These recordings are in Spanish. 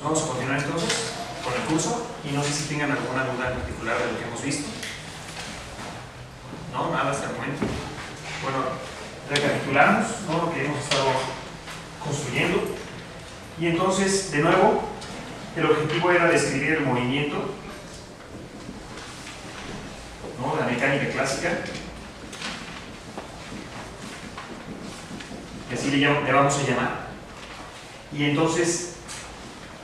Vamos a continuar entonces con el curso y no sé si tengan alguna duda en particular de lo que hemos visto. No, nada hasta el momento. Bueno, recapitulamos, ¿no?, lo que hemos estado construyendo. Y entonces, de nuevo, el objetivo era describir el movimiento, ¿no?, la mecánica clásica. Y así le vamos a llamar. Y entonces,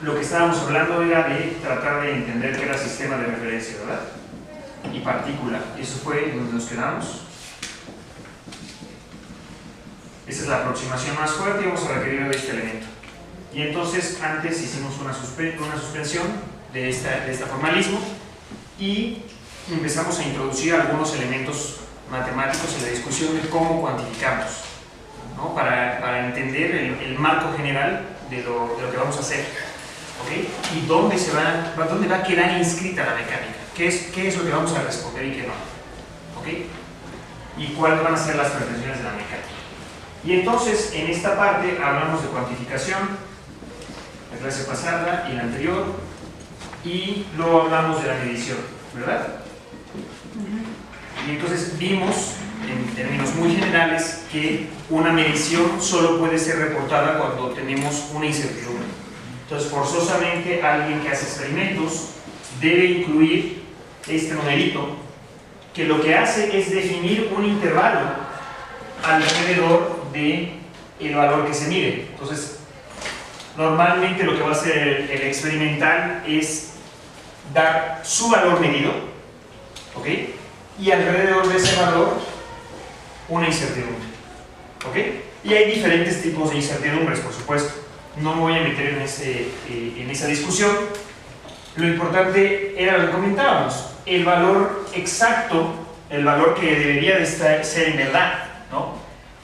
lo que estábamos hablando era de tratar de entender qué era sistema de referencia, ¿verdad? Y partícula. Eso fue donde nos quedamos. Esa es la aproximación más fuerte y vamos a requerir de este elemento. Y entonces, antes hicimos una suspensión de este formalismo y empezamos a introducir algunos elementos matemáticos en la discusión de cómo cuantificamos, ¿no?, para entender el marco general de lo que vamos a hacer, ¿okay? Y dónde va a quedar inscrita la mecánica, qué es lo que vamos a responder y qué no, ¿okay? Y cuáles van a ser las pretensiones de la mecánica. Y entonces, en esta parte hablamos de cuantificación, la clase pasada y la anterior, y luego hablamos de la medición, ¿verdad? Y entonces vimos, en términos muy generales, que una medición solo puede ser reportada cuando tenemos una incertidumbre. Entonces, forzosamente, alguien que hace experimentos debe incluir este numerito, que lo que hace es definir un intervalo alrededor del valor que se mide. Entonces, normalmente lo que va a hacer el experimental es dar su valor medido, ¿ok?, y alrededor de ese valor una incertidumbre, ¿ok? Y hay diferentes tipos de incertidumbres, por supuesto. No me voy a meter en esa discusión. Lo importante era lo que comentábamos, el valor exacto, el valor que debería de ser en verdad, ¿no?,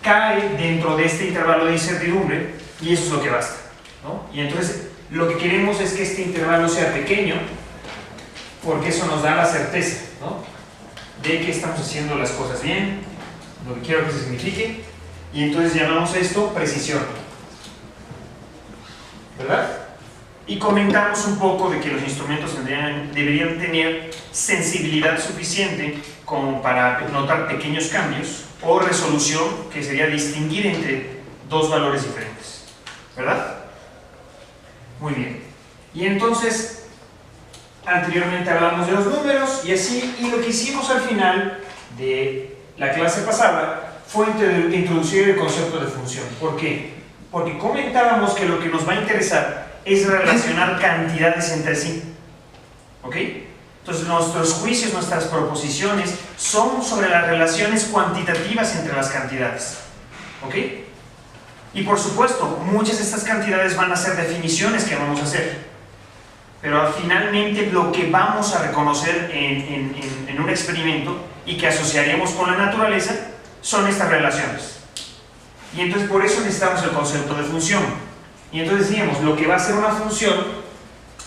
cae dentro de este intervalo de incertidumbre y eso es lo que basta, ¿no? Y entonces lo que queremos es que este intervalo sea pequeño porque eso nos da la certeza, ¿no?, de que estamos haciendo las cosas bien, lo que quiero que se signifique, y entonces llamamos esto precisión, ¿verdad? Y comentamos un poco de que los instrumentos deberían tener sensibilidad suficiente como para notar pequeños cambios, o resolución, que sería distinguir entre dos valores diferentes, ¿verdad? Muy bien. Y entonces, anteriormente hablamos de los números y así, y lo que hicimos al final de la clase pasada fue introducir el concepto de función. ¿Por qué? Porque comentábamos que lo que nos va a interesar es relacionar cantidades entre sí, ¿ok? Entonces nuestros juicios, nuestras proposiciones son sobre las relaciones cuantitativas entre las cantidades, ¿ok? Y por supuesto, muchas de estas cantidades van a ser definiciones que vamos a hacer, pero finalmente lo que vamos a reconocer en un experimento y que asociaremos con la naturaleza son estas relaciones. Y entonces por eso necesitamos el concepto de función. Y entonces decíamos, lo que va a ser una función,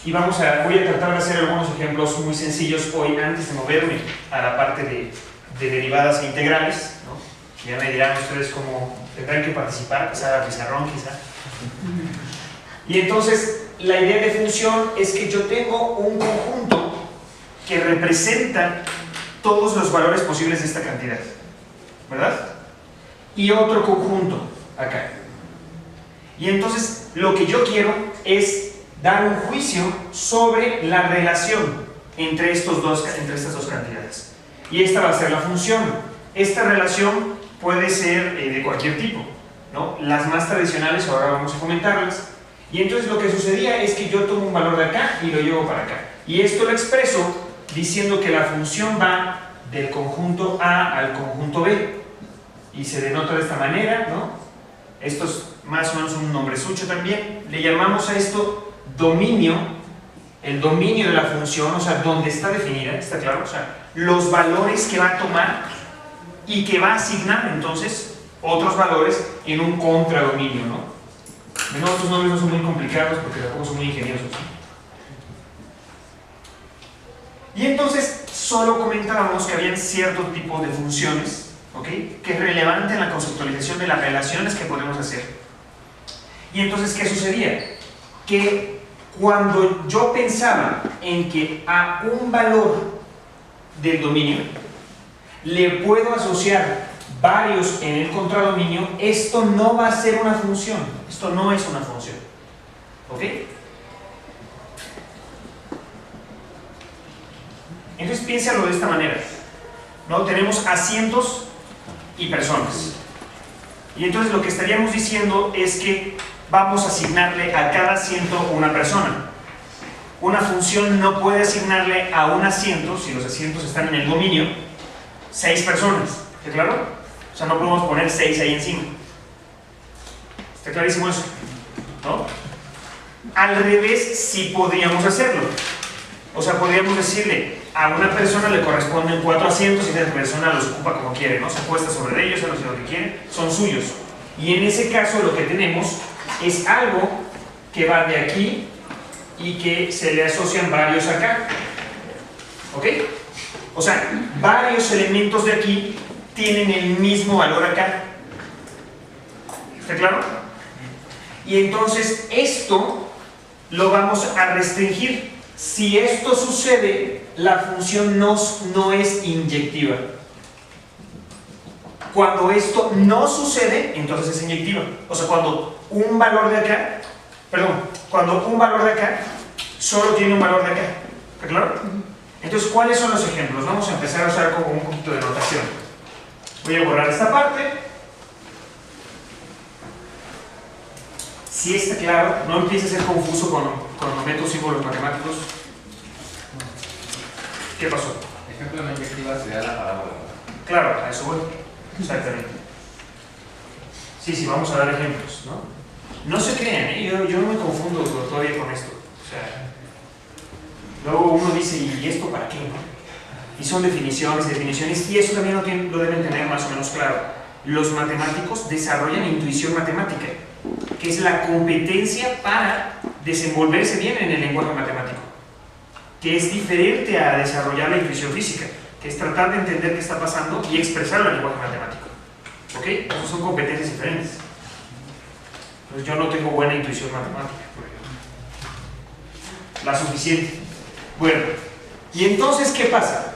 y voy a tratar de hacer algunos ejemplos muy sencillos hoy antes de moverme a la parte de derivadas e integrales, ¿no? Ya me dirán ustedes cómo tendrán que participar, pasar a pizarrón quizá. Y entonces la idea de función es que yo tengo un conjunto que representa todos los valores posibles de esta cantidad, ¿verdad? Y otro conjunto acá. Y entonces lo que yo quiero es dar un juicio sobre la relación entre estas dos cantidades. Y esta va a ser la función. Esta relación puede ser de cualquier tipo, ¿no? Las más tradicionales ahora vamos a comentarlas. Y entonces lo que sucedía es que yo tomo un valor de acá y lo llevo para acá. Y esto lo expreso diciendo que la función va del conjunto A al conjunto B. Y se denota de esta manera, ¿no? Esto es más o menos un nombresucho también. Le llamamos a esto dominio, el dominio de la función, o sea, donde está definida, ¿está claro? O sea, los valores que va a tomar y que va a asignar entonces otros valores en un contradominio, ¿no? De nuevo, estos nombres no son muy complicados porque tampoco son muy ingeniosos. Y entonces solo comentábamos que había cierto tipo de funciones, ¿ok?, que es relevante en la conceptualización de las relaciones que podemos hacer. Y entonces, ¿qué sucedía? Que cuando yo pensaba en que a un valor del dominio le puedo asociar varios en el contradominio, esto no va a ser una función. Esto no es una función. ¿Ok? Entonces piénsalo de esta manera, ¿no? Tenemos asientos y personas. Y entonces lo que estaríamos diciendo es que vamos a asignarle a cada asiento una persona. Una función no puede asignarle a un asiento, si los asientos están en el dominio, 6 personas. ¿Está claro? O sea, no podemos poner 6 ahí encima. ¿Está clarísimo eso? ¿No? Al revés, sí podríamos hacerlo. O sea, podríamos decirle, a una persona le corresponden 4 asientos y esa persona los ocupa como quiere, ¿no? Se acuesta sobre ellos, hace lo que quiere, son suyos. Y en ese caso lo que tenemos es algo que va de aquí y que se le asocian varios acá. ¿Ok? O sea, varios elementos de aquí tienen el mismo valor acá. ¿Está claro? Y entonces esto lo vamos a restringir. Si esto sucede, la función no es inyectiva. Cuando esto no sucede, entonces es inyectiva. O sea, cuando un valor de acá, cuando un valor de acá solo tiene un valor de acá. ¿Está claro? Entonces, ¿cuáles son los ejemplos? Vamos a empezar a usar como un poquito de notación. Voy a borrar esta parte. Si está claro, no empiece a ser confuso cuando meto símbolos matemáticos. ¿Qué pasó? Ejemplo no inyectiva sería la parábola. Claro, a eso voy. Exactamente. Sí, vamos a dar ejemplos, ¿no? No se crean, ¿eh? Yo no me confundo todavía con esto. O sea, luego uno dice, ¿y esto para qué? ¿No? Y son definiciones, y eso también lo deben tener más o menos claro. Los matemáticos desarrollan intuición matemática, que es la competencia para desenvolverse bien en el lenguaje matemático, que es diferente a desarrollar la intuición física, que es tratar de entender qué está pasando y expresarlo en el lenguaje matemático. ¿Ok? Esas son competencias diferentes. Entonces yo no tengo buena intuición matemática, por ejemplo. La suficiente. Bueno, y entonces, ¿qué pasa?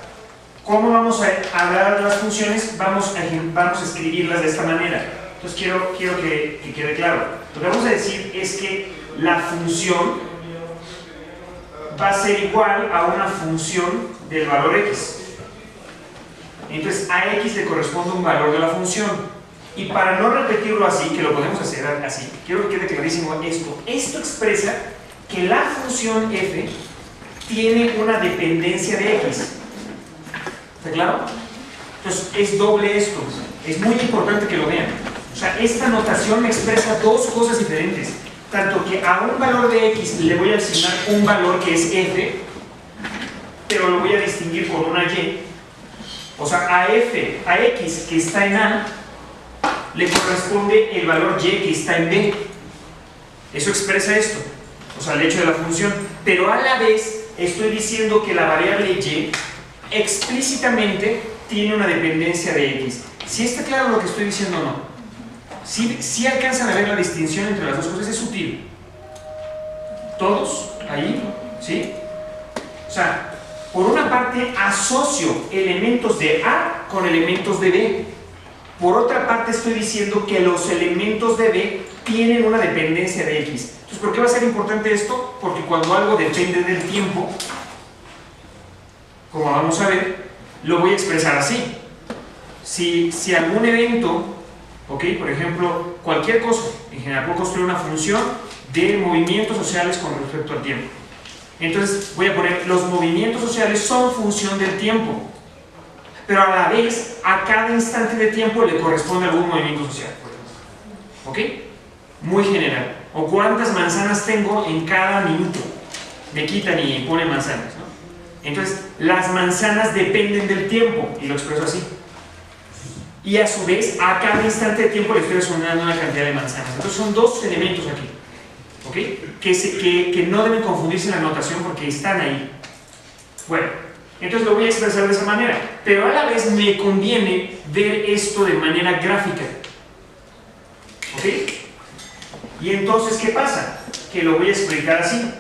¿Cómo vamos a dar las funciones? Vamos a escribirlas de esta manera. Entonces quiero que quede claro. Lo que vamos a decir es que la función va a ser igual a una función del valor x. Entonces a x le corresponde un valor de la función. Y para no repetirlo así, que lo podemos hacer así, quiero que quede clarísimo esto. Esto expresa que la función f tiene una dependencia de x. ¿Está claro? Entonces es doble esto. Es muy importante que lo vean. O sea, esta notación me expresa dos cosas diferentes. Tanto que a un valor de x le voy a asignar un valor que es f, pero lo voy a distinguir por una y. O sea, a x que está en a, le corresponde el valor y que está en b. Eso expresa esto. O sea, el hecho de la función. Pero a la vez estoy diciendo que la variable y explícitamente tiene una dependencia de x. ¿Sí está claro lo que estoy diciendo o no? Si alcanzan a ver la distinción entre las dos cosas, es sutil. ¿Todos? ¿Ahí? ¿Sí? O sea, por una parte asocio elementos de A con elementos de B. Por otra parte estoy diciendo que los elementos de B tienen una dependencia de X. Entonces, ¿por qué va a ser importante esto? Porque cuando algo depende del tiempo, como vamos a ver, lo voy a expresar así. Si algún evento, ¿ok? Por ejemplo, cualquier cosa, en general puedo construir una función de movimientos sociales con respecto al tiempo. Entonces voy a poner, los movimientos sociales son función del tiempo, pero a la vez, a cada instante de tiempo le corresponde algún movimiento social. ¿Ok? Muy general. O cuántas manzanas tengo en cada minuto. Me quitan y ponen manzanas, ¿no? Entonces, las manzanas dependen del tiempo, y lo expreso así. Y a su vez, a cada instante de tiempo le estoy asignando una cantidad de manzanas. Entonces son dos elementos aquí, ¿ok? Que no deben confundirse en la notación porque están ahí. Bueno, entonces lo voy a expresar de esa manera, pero a la vez me conviene ver esto de manera gráfica, ¿ok? Y entonces, ¿qué pasa? Que lo voy a explicar así.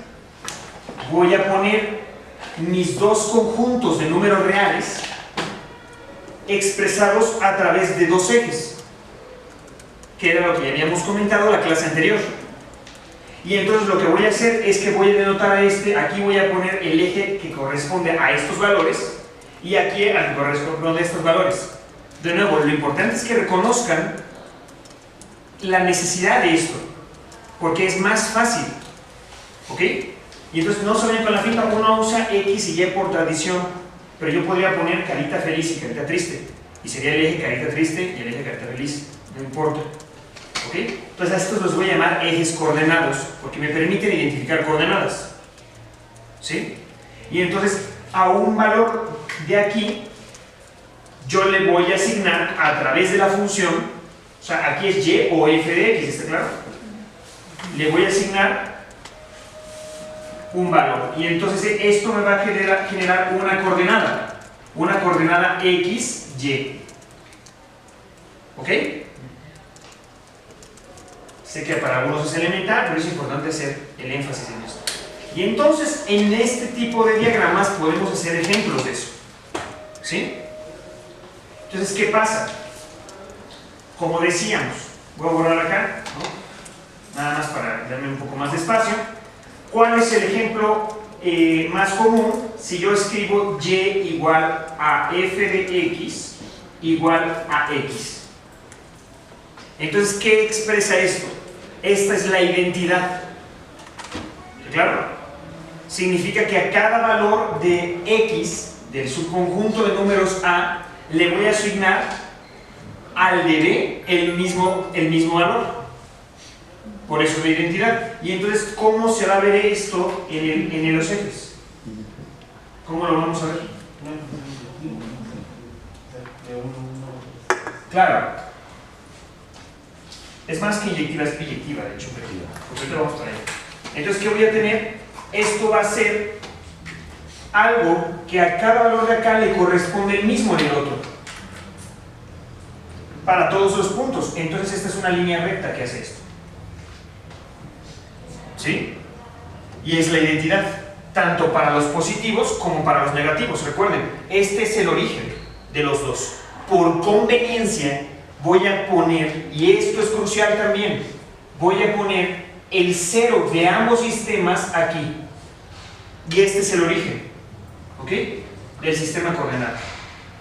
voy a poner mis dos conjuntos de números reales expresados a través de dos ejes, que era lo que ya habíamos comentado en la clase anterior. Y entonces lo que voy a hacer es que voy a denotar a aquí voy a poner el eje que corresponde a estos valores y aquí al que corresponde a estos valores. De nuevo, lo importante es que reconozcan la necesidad de esto, porque es más fácil, ¿ok? Y entonces no se vayan con la finta, uno usa X y Y por tradición, pero yo podría poner carita feliz y carita triste, y sería el eje carita triste y el eje carita feliz, no importa, ¿ok? Entonces a estos los voy a llamar ejes coordenados, porque me permiten identificar coordenadas, ¿sí? Y entonces a un valor de aquí yo le voy a asignar a través de la función, o sea, aquí es Y o F de X, ¿está claro? Le voy a asignar un valor, y entonces esto me va a generar una coordenada X, Y. ¿Ok? Sé que para algunos es elemental, pero es importante hacer el énfasis en esto. Y entonces, en este tipo de diagramas podemos hacer ejemplos de eso. ¿Sí? Entonces, ¿qué pasa? Como decíamos, voy a borrar acá, ¿no? Nada más para darme un poco más de espacio. ¿Cuál es el ejemplo más común? Si yo escribo Y igual a F de X igual a X. Entonces, ¿qué expresa esto? Esta es la identidad. ¿Claro? Significa que a cada valor de X, del subconjunto de números A, le voy a asignar al de B el mismo valor. Por eso la identidad. Y entonces, ¿cómo se va a ver esto en los ejes? ¿Cómo lo vamos a ver? Claro. Es más que inyectiva, es biyectiva, de hecho, pero ahorita vamos para allá. Entonces, ¿qué voy a tener? Esto va a ser algo que a cada valor de acá le corresponde el mismo en el otro. Para todos los puntos. Entonces, esta es una línea recta que hace esto. ¿Sí? Y es la identidad, tanto para los positivos como para los negativos. Recuerden, este es el origen de los dos. Por conveniencia, voy a poner, y esto es crucial también, voy a poner el cero de ambos sistemas aquí. Y este es el origen, ¿ok? Del sistema coordenado.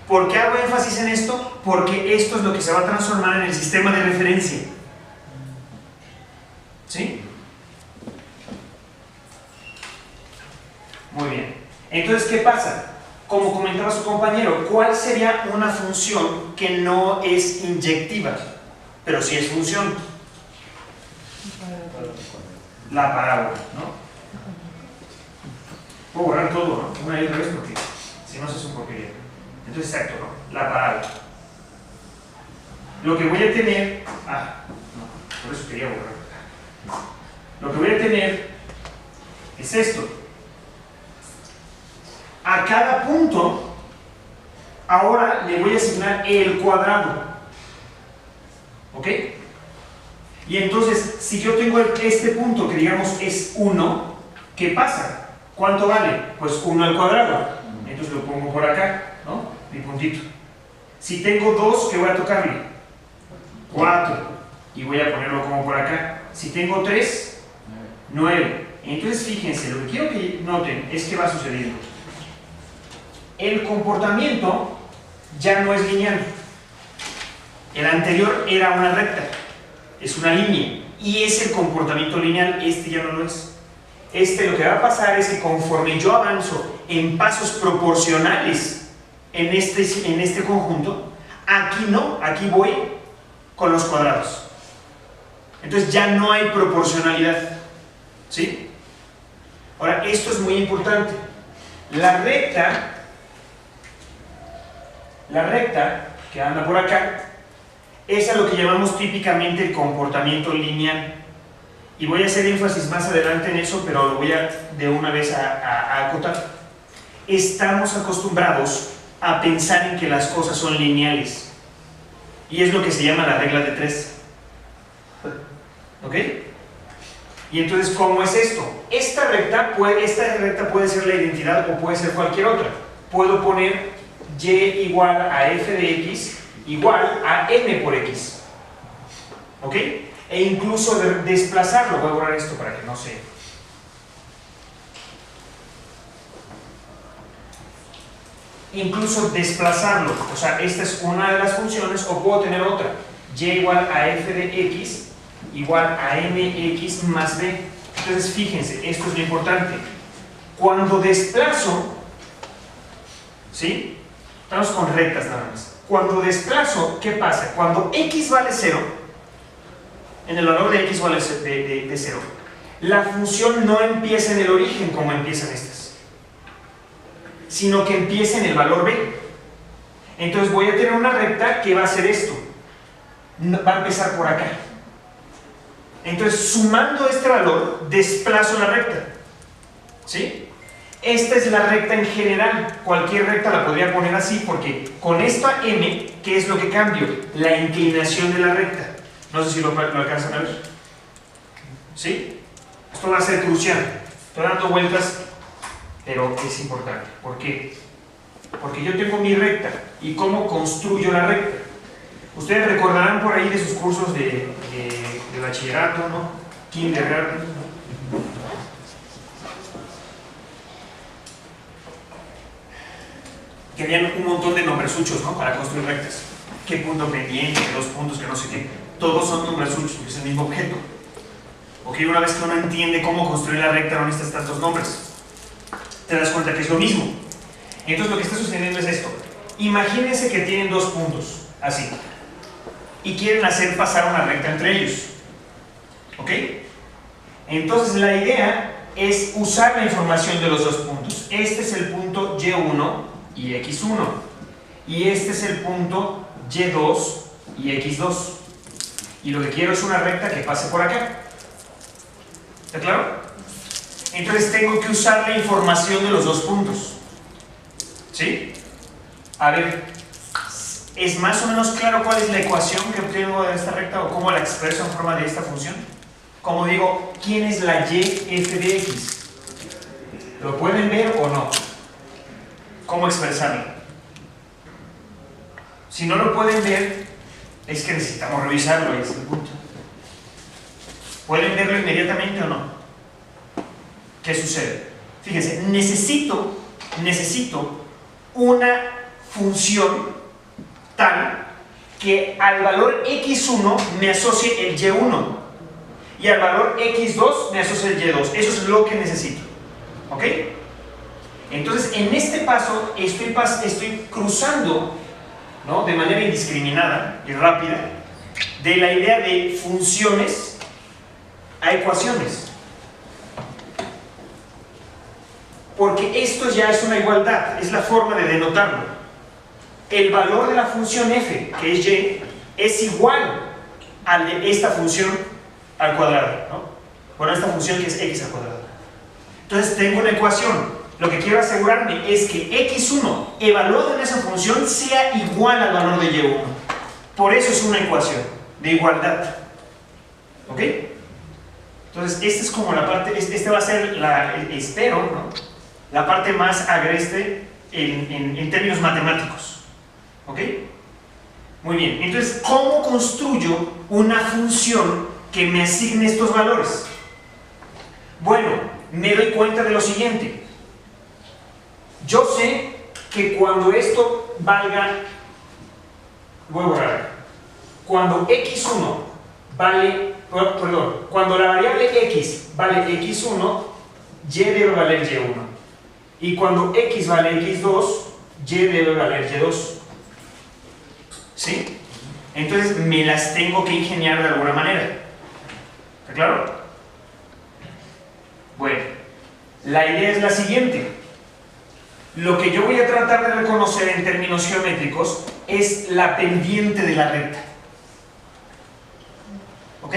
¿Por qué hago énfasis en esto? Porque esto es lo que se va a transformar en el sistema de referencia. ¿Sí? Muy bien. Entonces, ¿qué pasa? Como comentaba su compañero, ¿cuál sería una función que no es inyectiva, pero sí es función? La parábola, ¿no? Puedo borrar todo, ¿no? Una y otra vez porque si no se hace un porquería. Entonces, exacto, ¿no? La parábola. Lo que voy a tener... no, por eso quería borrar. Lo que voy a tener es esto. A cada punto, ahora le voy a asignar el cuadrado. ¿Ok? Y entonces, si yo tengo este punto que digamos es 1, ¿qué pasa? ¿Cuánto vale? Pues 1 al cuadrado. Entonces lo pongo por acá, ¿no? Mi puntito. Si tengo 2, ¿qué voy a tocarle? 4. Y voy a ponerlo como por acá. Si tengo 3, 9. Entonces, fíjense, lo que quiero que noten es que va sucediendo. El comportamiento ya no es lineal. El anterior era una recta, es una línea, y es el comportamiento lineal. Este ya no lo es. Lo que va a pasar es que conforme yo avanzo en pasos proporcionales en este conjunto, aquí no, aquí voy con los cuadrados. Entonces ya no hay proporcionalidad. ¿Sí? Ahora, esto es muy importante. La recta que anda por acá es a lo que llamamos típicamente el comportamiento lineal, y voy a hacer énfasis más adelante en eso, pero lo voy a de una vez a acotar. Estamos acostumbrados a pensar en que las cosas son lineales, y es lo que se llama la regla de 3. ¿Ok? Y entonces, ¿cómo es esto? Esta recta puede ser la identidad o puede ser cualquier otra. Puedo poner y igual a f de x igual a m por x. ¿Ok? E incluso desplazarlo. Voy a borrar esto para que no se... Incluso desplazarlo. O sea, esta es una de las funciones, o puedo tener otra. Y igual a f de x igual a mx más b. Entonces, fíjense, esto es lo importante. Cuando desplazo, ¿sí? Estamos con rectas nada más. Cuando desplazo, ¿qué pasa? Cuando x vale 0, en el valor de x vale de 0, la función no empieza en el origen como empiezan estas, sino que empieza en el valor b. Entonces voy a tener una recta que va a hacer esto. Va a empezar por acá. Entonces, sumando este valor, desplazo la recta. ¿Sí? Esta es la recta en general. Cualquier recta la podría poner así, porque con esta m, ¿qué es lo que cambio? La inclinación de la recta. No sé si lo alcanzan a ver. ¿Sí? Esto va a ser crucial. Estoy dando vueltas, pero es importante. ¿Por qué? Porque yo tengo mi recta. ¿Y cómo construyo la recta? Ustedes recordarán por ahí de sus cursos de bachillerato, ¿no? Kindergarten. Que habían un montón de nombresuchos, ¿no? Para construir rectas. ¿Qué punto pendiente? ¿Qué 2 puntos? ¿Qué no sé qué? Todos son nombresuchos, es el mismo objeto. Ok, una vez que uno entiende cómo construir la recta, no necesitas tantos nombres. Te das cuenta que es lo mismo. Entonces, lo que está sucediendo es esto. Imagínense que tienen 2 puntos, así. Y quieren hacer pasar una recta entre ellos. ¿Ok? Entonces la idea es usar la información de los 2 puntos. Este es el punto Y1 y X1. Y este es el punto Y2 y X2. Y lo que quiero es una recta que pase por acá. ¿Está claro? Entonces tengo que usar la información de los 2 puntos. ¿Sí? A ver... ¿Es más o menos claro cuál es la ecuación que obtengo de esta recta o cómo la expreso en forma de esta función? Como digo, ¿quién es la y f de x? ¿Lo pueden ver o no? ¿Cómo expresarlo? Si no lo pueden ver, es que necesitamos revisarlo, ese es el punto. ¿Pueden verlo inmediatamente o no? ¿Qué sucede? Fíjense, necesito una función tal que al valor x1 me asocie el y1 y al valor x2 me asocie el y2. Eso es lo que necesito. ¿Ok? Entonces, en este paso estoy cruzando, ¿no?, de manera indiscriminada y rápida de la idea de funciones a ecuaciones. Porque esto ya es una igualdad, es la forma de denotarlo. El valor de la función f, que es y, es igual al de esta función al cuadrado, ¿no? Bueno, esta función que es x al cuadrado. Entonces tengo una ecuación. Lo que quiero asegurarme es que x1 evaluado en esa función sea igual al valor de y1. Por eso es una ecuación de igualdad. ¿Ok? Entonces, esta es como la parte, esta va a ser, espero, ¿no?, la parte más agreste en términos matemáticos. ¿Ok? Muy bien. Entonces, ¿cómo construyo una función que me asigne estos valores? Bueno, me doy cuenta de lo siguiente. Yo sé que cuando esto valga... Voy a borrar. Cuando x1 vale... Perdón. Cuando la variable x vale x1, y debe valer y1. Y cuando x vale x2, y debe valer y2. ¿Sí? Entonces me las tengo que ingeniar de alguna manera. ¿Está claro? Bueno, la idea es la siguiente. Lo que yo voy a tratar de reconocer en términos geométricos es la pendiente de la recta. ¿Ok?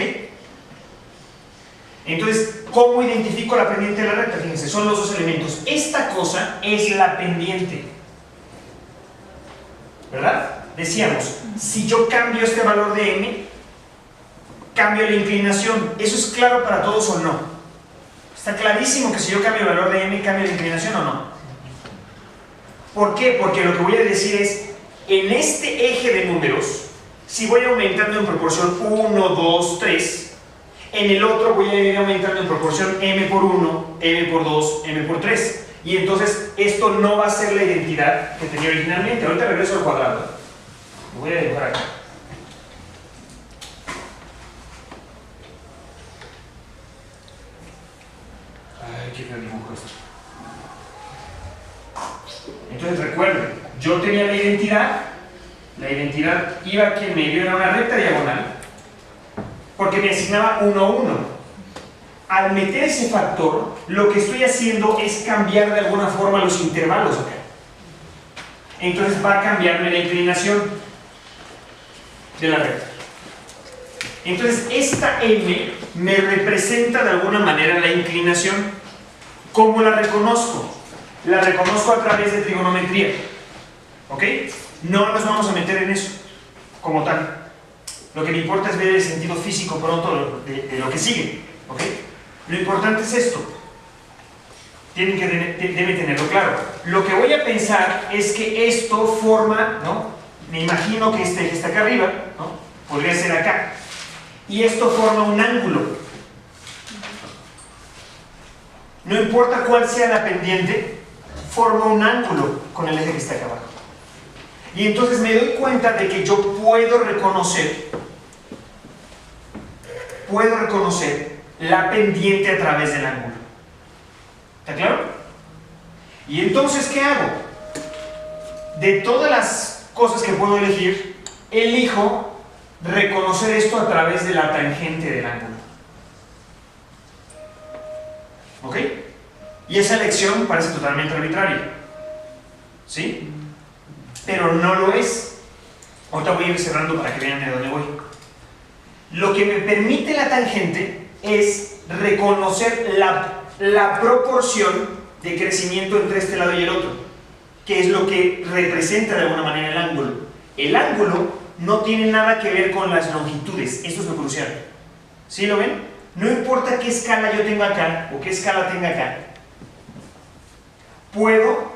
Entonces, ¿cómo identifico la pendiente de la recta? Fíjense, son los 2 elementos. Esta cosa es la pendiente. ¿Verdad? Decíamos, si yo cambio este valor de m, cambio la inclinación. ¿Eso es claro para todos o no? Está clarísimo que si yo cambio el valor de m, cambio la inclinación o no. ¿Por qué? Porque lo que voy a decir es, en este eje de números, si voy aumentando en proporción 1, 2, 3, en el otro voy a ir aumentando en proporción m por 1, m por 2, m por 3. Y entonces esto no va a ser la identidad que tenía originalmente. Ahorita regreso al cuadrado. Lo voy a dibujar acá. Ay, qué feo dibujo esto. Entonces recuerden, yo tenía la identidad iba aquí en medio, era una recta diagonal, porque me asignaba 1, 1. Al meter ese factor, lo que estoy haciendo es cambiar de alguna forma los intervalos acá. Entonces va a cambiarme la inclinación de la recta. Entonces esta m me representa de alguna manera la inclinación. ¿Cómo la reconozco? La reconozco a través de trigonometría. ¿Ok? No nos vamos a meter en eso como tal. Lo que me importa es ver el sentido físico pronto de lo que sigue. ¿Ok? Lo importante es esto. Debe tenerlo claro. Lo que voy a pensar es que esto forma, ¿no? Me imagino que este eje está acá arriba, ¿no? Podría ser acá. Y esto forma un ángulo. No importa cuál sea la pendiente, forma un ángulo con el eje que está acá abajo. Y entonces me doy cuenta de que yo puedo reconocer la pendiente a través del ángulo. ¿Está claro? Y entonces, ¿qué hago? De todas las cosas que puedo elegir, elijo reconocer esto a través de la tangente del ángulo. ¿Ok? Y esa elección parece totalmente arbitraria. ¿Sí? Pero no lo es. Ahorita voy a ir cerrando para que vean de dónde voy. Lo que me permite la tangente es reconocer la proporción de crecimiento entre este lado y el otro, que es lo que representa de alguna manera el ángulo. El ángulo no tiene nada que ver con las longitudes, esto es lo crucial. ¿Sí lo ven? No importa qué escala yo tenga acá o qué escala tenga acá, puedo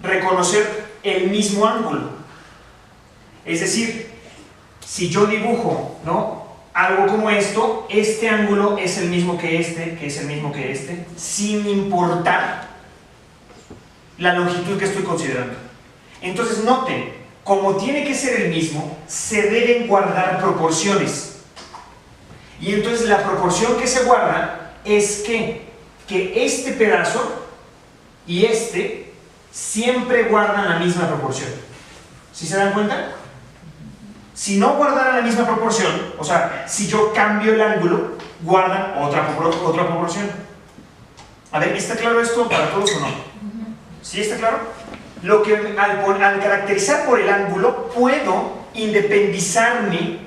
reconocer el mismo ángulo. Es decir, si yo dibujo, ¿no?, algo como esto, este ángulo es el mismo que es el mismo que este, sin importar la longitud que estoy considerando. Entonces noten, como tiene que ser el mismo, se deben guardar proporciones. Y entonces la proporción que se guarda es que este pedazo y este siempre guardan la misma proporción. ¿Sí se dan cuenta? Si no guardan la misma proporción, o sea, si yo cambio el ángulo, guardan otra proporción. A ver, ¿está claro esto para todos o no? ¿Sí está claro? Lo que al caracterizar por el ángulo, puedo independizarme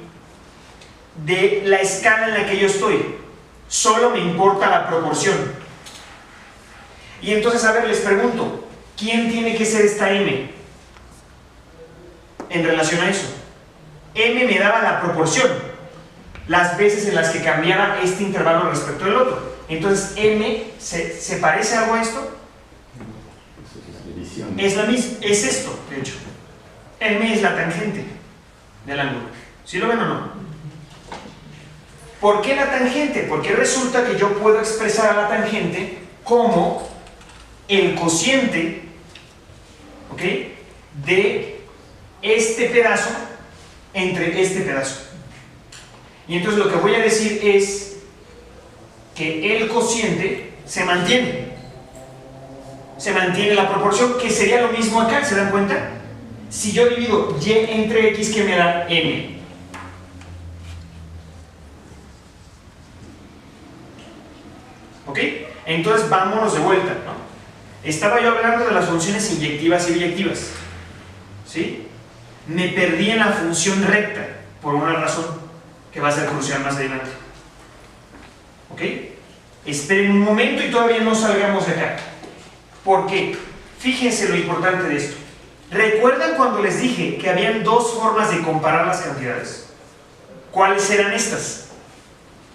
de la escala en la que yo estoy. Solo me importa la proporción. Y entonces, a ver, les pregunto, ¿quién tiene que ser esta m en relación a eso? M me daba la proporción, las veces en las que cambiaba este intervalo respecto al otro. Entonces, M, ¿se parece algo a esto? Es la misma, es esto, de hecho. M es la tangente del ángulo. ¿Sí lo ven o no? ¿Por qué la tangente? Porque resulta que yo puedo expresar a la tangente como el cociente, ¿ok?, de este pedazo entre este pedazo. Y entonces lo que voy a decir es que el cociente se mantiene la proporción, que sería lo mismo acá. ¿Se dan cuenta? Si yo divido y entre x, que me da m. ¿Ok? Entonces vámonos de vuelta, ¿no? Estaba yo hablando de las funciones inyectivas y biyectivas, ¿sí? Me perdí en la función recta por una razón que va a ser crucial más adelante. ¿Ok? Esperen un momento y todavía no salgamos de acá. ¿Por qué? Fíjense lo importante de esto. ¿Recuerdan cuando les dije que habían dos formas de comparar las cantidades? ¿Cuáles eran estas?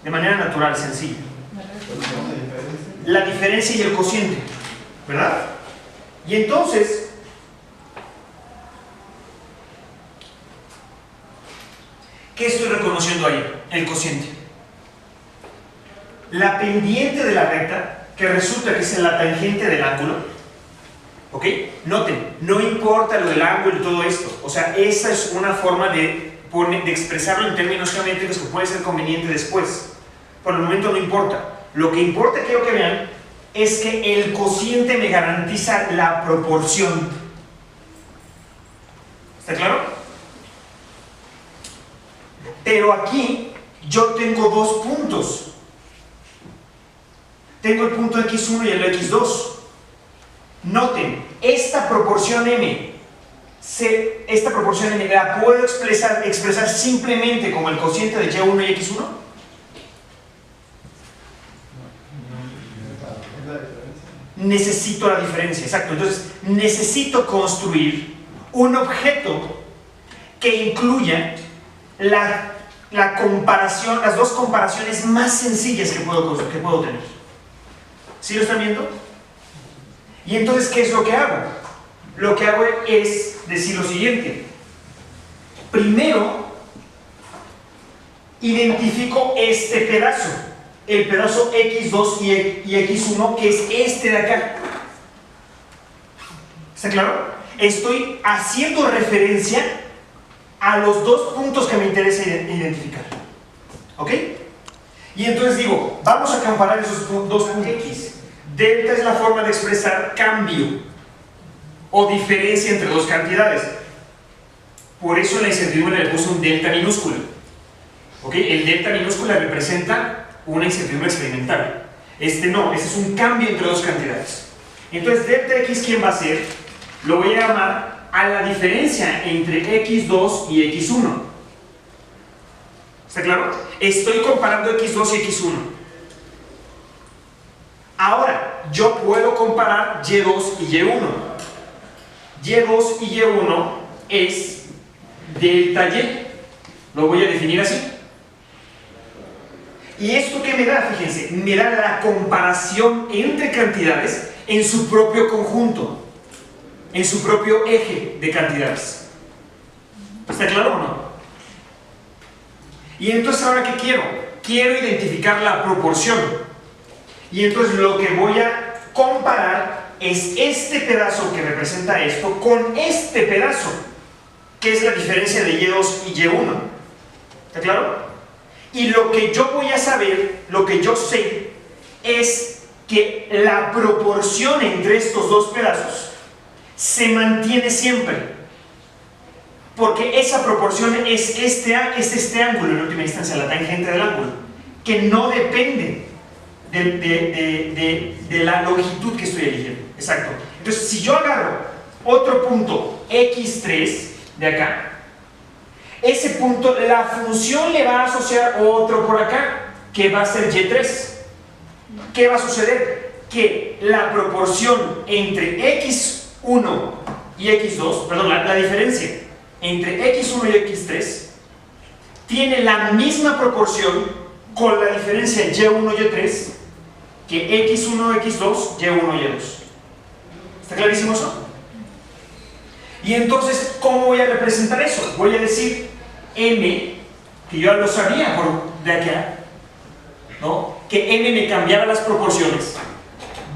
de manera natural, sencilla. La diferencia y el cociente, ¿verdad? Y entonces, ¿qué estoy reconociendo ahí? El cociente. La pendiente de la recta, que resulta que es la tangente del ángulo, ¿ok? Noten, no importa lo del ángulo y todo esto, o sea, esa es una forma de expresarlo en términos geométricos que puede ser conveniente después. Por el momento no importa. Lo que importa, quiero que vean, es que el cociente me garantiza la proporción. ¿Está claro? Pero aquí yo tengo dos puntos. Tengo el punto x1 y el x2. Noten, esta proporción m la puedo expresar simplemente como el cociente de y1 y x1. Necesito la diferencia, exacto. Entonces necesito construir un objeto que incluya la comparación, las dos comparaciones más sencillas que puedo tener. ¿Sí lo están viendo? Y entonces, ¿qué es lo que hago? Lo que hago es decir lo siguiente. Primero, identifico este pedazo, el pedazo x2 y x1, que es este de acá. ¿Está claro? Estoy haciendo referencia a los dos puntos que me interesa identificar. ¿Ok? Y entonces digo, vamos a comparar esos dos puntos x. Delta es la forma de expresar cambio o diferencia entre dos cantidades. Por eso en la incertidumbre le puse un delta minúscula. ¿Ok? El delta minúscula representa una incertidumbre experimental. Este es un cambio entre dos cantidades. Entonces, delta x, ¿quién va a ser? Lo voy a llamar a la diferencia entre x2 y x1. ¿Está claro? Estoy comparando x2 y x1. Ahora, yo puedo comparar y2 y y1. y2 y y1 es delta y. Lo voy a definir así. ¿Y esto qué me da? Fíjense, me da la comparación entre cantidades en su propio conjunto, en su propio eje de cantidades. ¿Está claro o no? Y entonces, ¿ahora qué quiero? Quiero identificar la proporción. Y entonces lo que voy a comparar es este pedazo que representa esto con este pedazo, que es la diferencia de y2 y y1. ¿Está claro? Y lo que yo voy a saber, lo que yo sé, es que la proporción entre estos dos pedazos se mantiene siempre. Porque esa proporción es este ángulo, en última instancia, la tangente del ángulo, que no depende de la longitud que estoy eligiendo. Exacto. Entonces, si yo agarro otro punto x3 de acá, ese punto, la función le va a asociar otro por acá, que va a ser y3. ¿Qué va a suceder? Que la proporción entre x1 y x2, perdón, la diferencia entre x1 y x3 tiene la misma proporción con la diferencia y1 y y3 que x1, x2, y1, y2. ¿Está clarísimo eso? Y entonces, ¿cómo voy a representar eso? Voy a decir m, que yo ya lo sabía de acá, ¿no? Que m me cambiara las proporciones,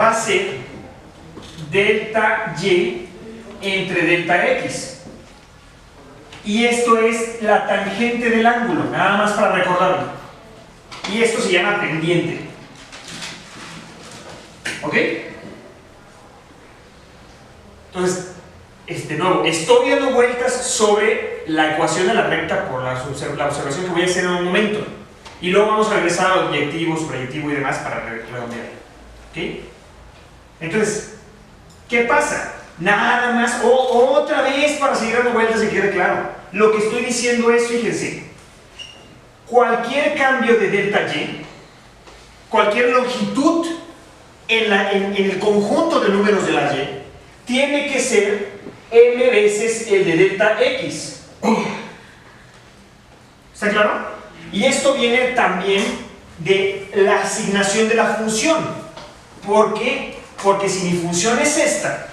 va a ser delta y entre delta x. Y esto es la tangente del ángulo, nada más para recordarlo. Y esto se llama pendiente. ¿Ok? Entonces, de nuevo, estoy dando vueltas sobre la ecuación de la recta por la observación que voy a hacer en un momento. Y luego vamos a regresar a los objetivos, proyectivo y demás para redondear. ¿Ok? Entonces, ¿qué pasa? Nada más, otra vez para seguir dando vueltas y quede claro. Lo que estoy diciendo es, fíjense, cualquier cambio de delta y, cualquier longitud en el conjunto de números de la y, tiene que ser m veces el de delta x. ¿Está claro? Y esto viene también de la asignación de la función. ¿Por qué? Porque si mi función es esta,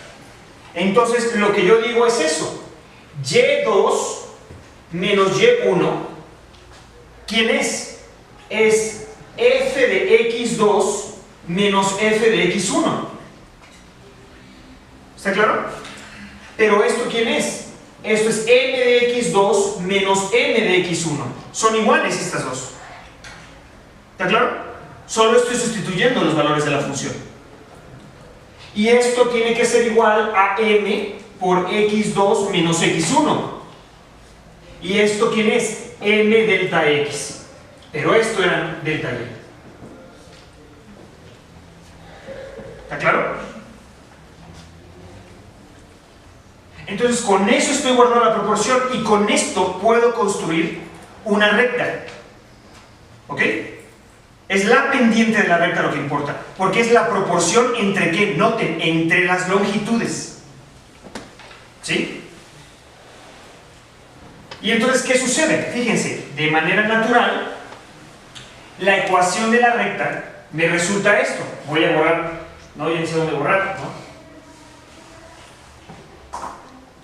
entonces lo que yo digo es eso. Y2 menos Y1, ¿quién es? Es f de x2 menos f de x1. ¿Está claro? Pero ¿esto quién es? Esto es m de x2 menos m de x1. Son iguales estas dos. ¿Está claro? Solo estoy sustituyendo los valores de la función. Y esto tiene que ser igual a m por x2 menos x1. ¿Y esto quién es? M delta x. Pero esto era delta y. ¿Está claro? Entonces con eso estoy guardando la proporción y con esto puedo construir una recta. ¿Ok? Es la pendiente de la recta lo que importa, porque es la proporción entre qué, noten, entre las longitudes. ¿Sí? Y entonces, ¿qué sucede? Fíjense, de manera natural, la ecuación de la recta me resulta esto. Voy a borrar, no, ya no sé dónde borrar, ¿no?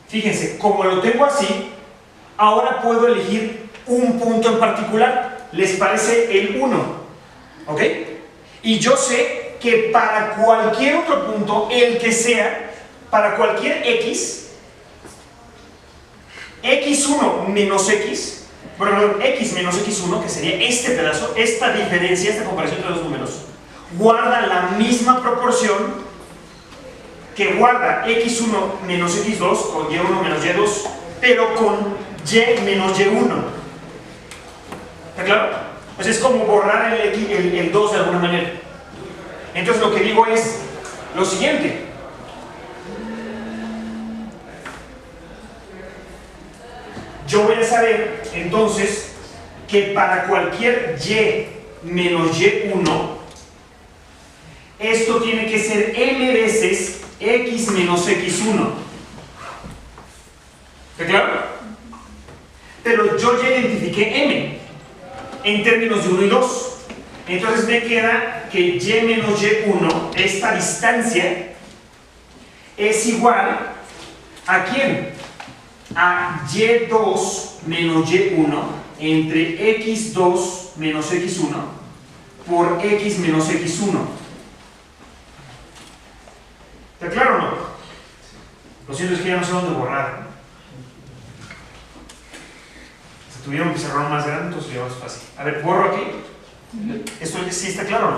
Fíjense, como lo tengo así, ahora puedo elegir un punto en particular. ¿Les parece el 1? ¿Ok? Y yo sé que para cualquier otro punto, el que sea, para cualquier x, x1 menos x, perdón, x menos x1, que sería este pedazo, esta diferencia, esta comparación entre los números, guarda la misma proporción que guarda x1 menos x2 con y1 menos y2, pero con y menos y1. ¿Está claro? Pues es como borrar el 2 de alguna manera. Entonces lo que digo es lo siguiente. Yo voy a saber entonces que para cualquier y menos y1, esto tiene que ser m veces x menos x1. ¿Está claro? Pero yo ya identifiqué m en términos de 1 y 2. Entonces me queda que y menos y1, esta distancia, es igual ¿a quién? A y2 menos y1 entre x2 menos x1 por x menos x1. ¿Está claro o no? Lo siento, es que ya no sé dónde borrar. Si tuviera un pizarrón más grande, entonces sería más fácil. A ver, borro aquí. ¿Esto sí está claro o no?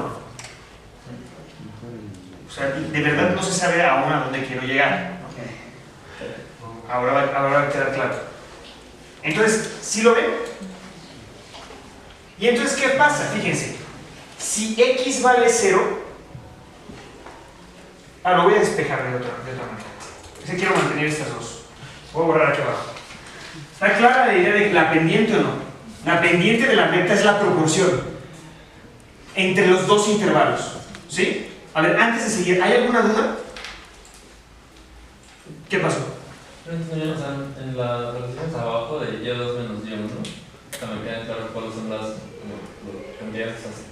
O sea, de verdad no se sabe aún a dónde quiero llegar. Ahora va a quedar claro. Entonces, ¿sí lo ven? Y entonces, ¿qué pasa? Fíjense. Si x vale 0, lo voy a despejar de otra manera. Es que quiero mantener estas dos. Voy a borrar aquí abajo. ¿Está clara la idea de la pendiente o no? La pendiente de la recta es la proporción entre los dos intervalos. ¿Sí? A ver, antes de seguir, ¿hay alguna duda? ¿Qué pasó? En las relaciones abajo de y2 menos y1, también quedan claras cuáles son las cantidades que estás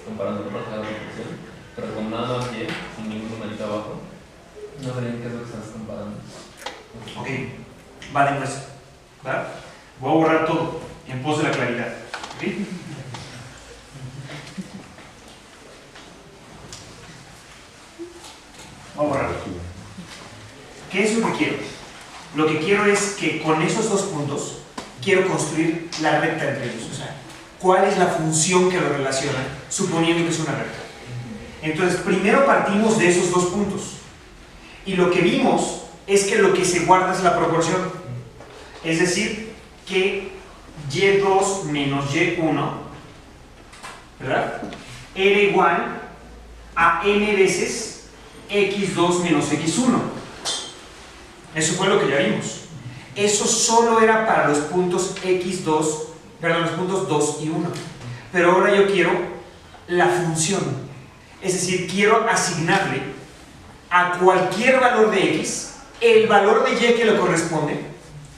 comparando para cada proporción, pero con nada más y, sin ningún numerito abajo, no sabrían qué es lo que estás comparando. Ok, vale, pues, ¿verdad? Voy a borrar todo en pos de la claridad. ¿Ok? Voy a borrar. ¿Qué es lo que quiero? Lo que quiero es que con esos dos puntos quiero construir la recta entre ellos. O sea, ¿cuál es la función que lo relaciona, suponiendo que es una recta? Entonces, primero partimos de esos dos puntos. Y lo que vimos es que lo que se guarda es la proporción. Es decir, que y2 menos y1, ¿verdad?, era igual a n veces x2 menos x1. Eso fue lo que ya vimos. Eso solo era para los puntos x2, perdón, los puntos 2 y 1. Pero ahora yo quiero la función. Es decir, quiero asignarle a cualquier valor de x el valor de y que le corresponde,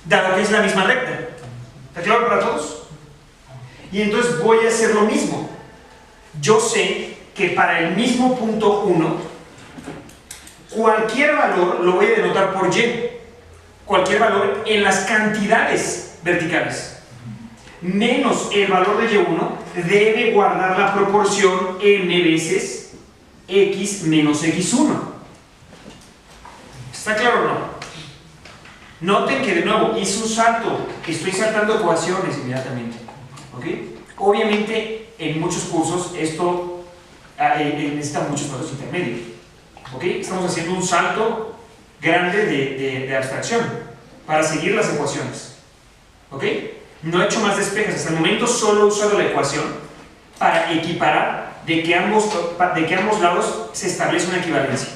dado que es la misma recta. ¿Está claro para todos? Y entonces voy a hacer lo mismo. yo sé que para el mismo punto 1, cualquier valor lo voy a denotar por y. Cualquier valor en las cantidades verticales. Menos el valor de y1 debe guardar la proporción m veces x menos x1. ¿Está claro o no? Noten que de nuevo hice un salto, que estoy saltando ecuaciones inmediatamente. ¿Ok? Obviamente en muchos cursos esto necesita muchos pasos intermedios. ¿Ok? Estamos haciendo un salto grande de abstracción para seguir las ecuaciones. ¿Ok? No he hecho más despejes, hasta el momento solo he usado la ecuación para equiparar de que ambos lados se establece una equivalencia.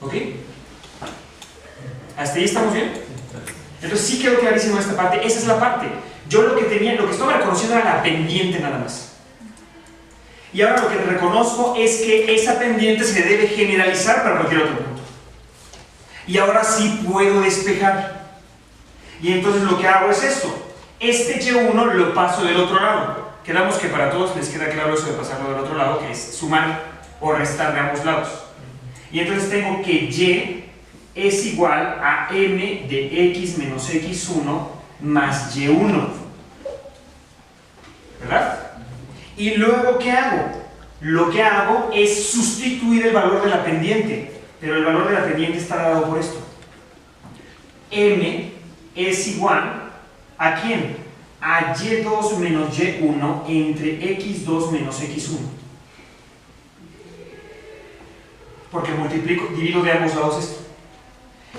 ¿Ok? ¿Hasta ahí estamos bien? Entonces sí quedó clarísimo esta parte. Esa es la parte. Yo lo que estaba reconociendo era la pendiente nada más. Y ahora lo que reconozco es que esa pendiente se debe generalizar para cualquier otro punto. Y ahora sí puedo despejar. Y entonces lo que hago es esto. Este y1 lo paso del otro lado. Quedamos que para todos les queda claro eso de pasarlo del otro lado, que es sumar o restar de ambos lados. Y entonces tengo que y es igual a m de x menos x1 más y1. ¿Verdad? Y luego, ¿qué hago? Lo que hago es sustituir el valor de la pendiente, pero el valor de la pendiente está dado por esto. M es igual ¿a quién? A y2 menos y1 entre x2 menos x1. Porque divido de ambos lados esto.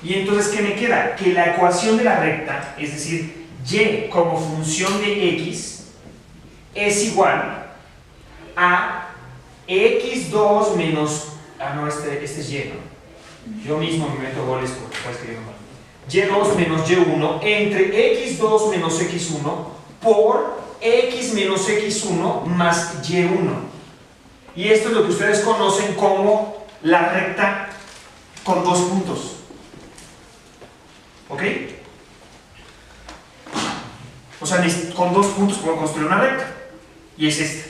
Y entonces, ¿qué me queda? Que la ecuación de la recta, es decir, y como función de x, es igual a x2 menos... Ah, no, este es y, ¿no? Yo mismo me meto goles porque puedo escribir mal. y2 menos y1 entre x2 menos x1 por x menos x1 más y1. Y esto es lo que ustedes conocen como la recta con dos puntos. ¿Ok? O sea, con dos puntos puedo construir una recta. Y es esta.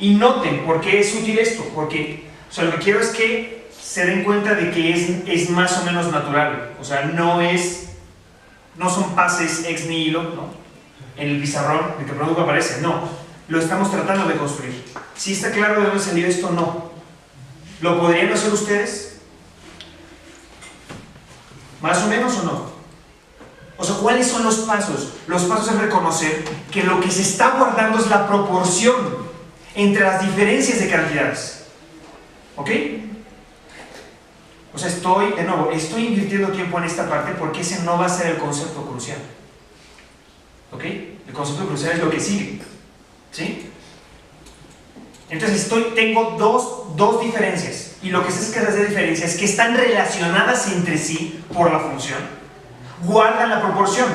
Y noten por qué es útil esto. Porque, o sea, lo que quiero es que se den cuenta de que es más o menos natural. O sea, no son pases ex nihilo, ¿no? En el pizarrón de que el producto aparece. No. Lo estamos tratando de construir. ¿Sí está claro de dónde salió esto? No. ¿Lo podrían hacer ustedes? ¿Más o menos o no? O sea, ¿cuáles son los pasos? Los pasos es reconocer que lo que se está guardando es la proporción entre las diferencias de cantidades. ¿Ok? O sea, estoy invirtiendo tiempo en esta parte porque ese no va a ser el concepto crucial. ¿Ok? El concepto crucial es lo que sigue. ¿Sí? Entonces tengo dos diferencias. Y lo que se hace que las diferencias que están relacionadas entre sí por la función guardan la proporción.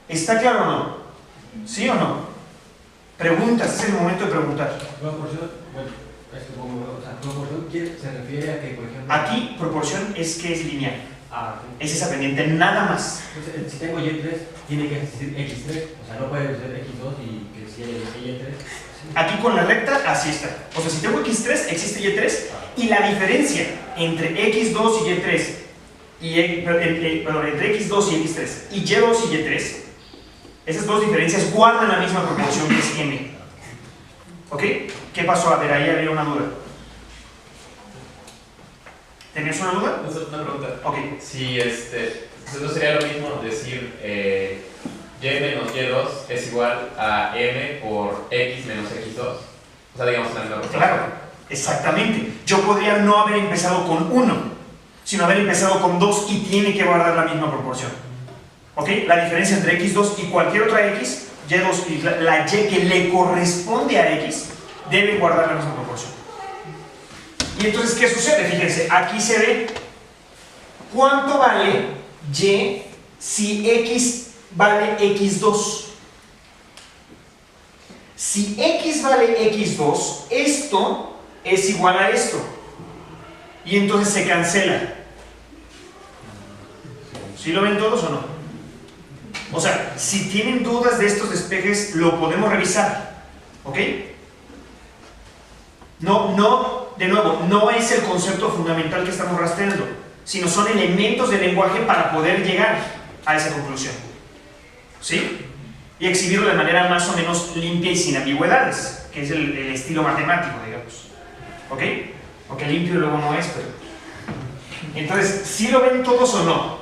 ¿Está claro o no? ¿Sí o no? Preguntas, es el momento de preguntar. Proporción, bueno, proporción se refiere a que, por ejemplo... Aquí, proporción es que es lineal. Es esa pendiente, nada más. Entonces, si tengo y3, tiene que existir x3. O sea, no puede ser x2 y que si hay y3. Aquí con la recta, así está. O sea, si tengo x3, existe y3. Y la diferencia entre x2 y y3 entre x2 y x3 y y2 y y3, esas dos diferencias guardan la misma proporción que es m. ¿Ok? ¿Qué pasó? A ver, ahí había una duda. ¿Tenías una duda? Una pregunta. Ok. Si entonces no sería lo mismo decir y menos y2 es igual a m por x menos x2. O sea, digamos en la misma proporción. Claro, exactamente. Yo podría no haber empezado con 1, sino haber empezado con 2 y tiene que guardar la misma proporción. ¿Ok? La diferencia entre x2 y cualquier otra x, y2 y la y que le corresponde a x, debe guardar la misma proporción. Y entonces, ¿qué sucede? Fíjense, aquí se ve cuánto vale y si x vale x2. Si x vale x2, esto es igual a esto. Y entonces se cancela. ¿Sí lo ven todos o no? O sea, si tienen dudas de estos despejes, lo podemos revisar. ¿Ok? No, de nuevo, no es el concepto fundamental que estamos rastreando, sino son elementos del lenguaje para poder llegar a esa conclusión. ¿Sí? Y exhibirlo de manera más o menos limpia y sin ambigüedades, que es el estilo matemático, digamos. ¿Ok? Porque limpio luego no es, pero... Entonces, ¿sí lo ven todos o no?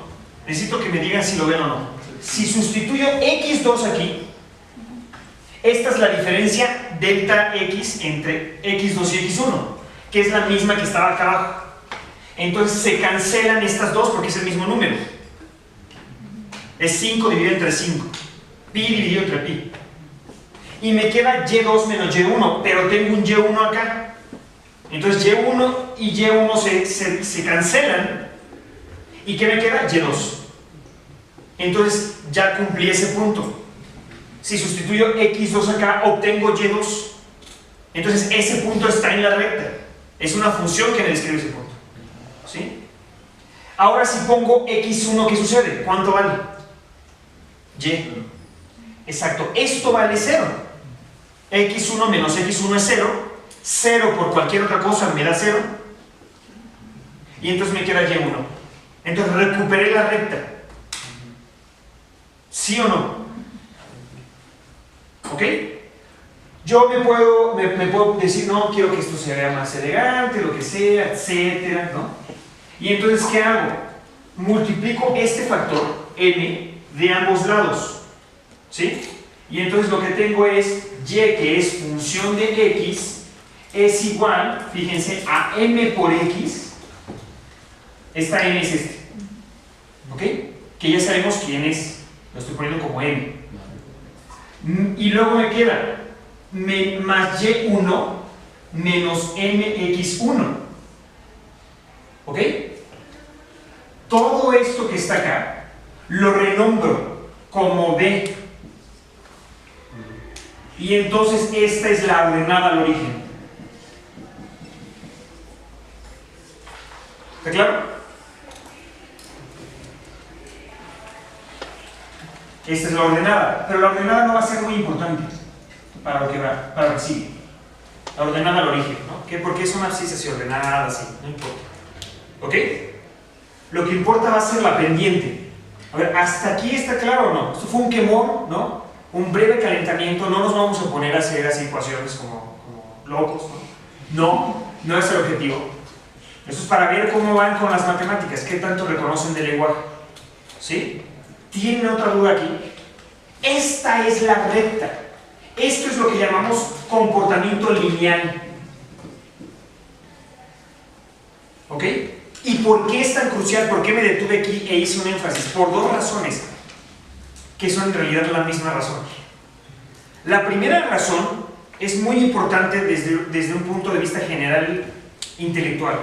Necesito que me digan si lo ven o no. Si sustituyo x2 aquí, esta es la diferencia delta x entre x2 y x1, que es la misma que estaba acá abajo. Entonces se cancelan estas dos porque es el mismo número. Es 5 dividido entre 5. Pi dividido entre pi. Y me queda y2 menos y1, pero tengo un y1 acá. Entonces y1 y y1 se cancelan. ¿Y qué me queda? y2. Entonces ya cumplí ese punto. Si sustituyo x2 acá, obtengo y2. Entonces ese punto está en la recta. Es una función que me describe ese punto. ¿Sí? Ahora si pongo x1, ¿qué sucede? ¿Cuánto vale? Y. Exacto, esto vale 0. x1 menos x1 es 0. 0 por cualquier otra cosa me da 0. Y entonces me queda y1. Entonces recuperé la recta. ¿Sí o no? ¿Ok? Yo me puedo decir, no, quiero que esto se vea más elegante, lo que sea, etcétera, ¿no? Y entonces, ¿qué hago? Multiplico este factor n de ambos lados, ¿sí? Y entonces lo que tengo es y, que es función de x, es igual, fíjense, a m por x. Esta m es este, ¿ok? Que ya sabemos quién es, lo estoy poniendo como m. Y luego me queda más y1 menos mx1. ¿Ok? Todo esto que está acá lo renombro como b. Y entonces esta es la ordenada al origen. ¿Está claro? Esta es la ordenada, pero la ordenada no va a ser muy importante para lo que va, para lo que sigue. La ordenada al origen, ¿no? ¿Por qué son abscisas y ordenadas? Así, no importa. ¿Ok? Lo que importa va a ser la pendiente. A ver, ¿hasta aquí está claro o no? Esto fue un quemón, ¿no? Un breve calentamiento, no nos vamos a poner a hacer así ecuaciones como locos, ¿no? No es el objetivo. Esto es para ver cómo van con las matemáticas, qué tanto reconocen del lenguaje. ¿Sí? ¿Tienen otra duda aquí? Esta es la recta. Esto es lo que llamamos comportamiento lineal. ¿Ok? ¿Y por qué es tan crucial? ¿Por qué me detuve aquí e hice un énfasis? Por dos razones, que son en realidad la misma razón. La primera razón es muy importante desde un punto de vista general intelectual.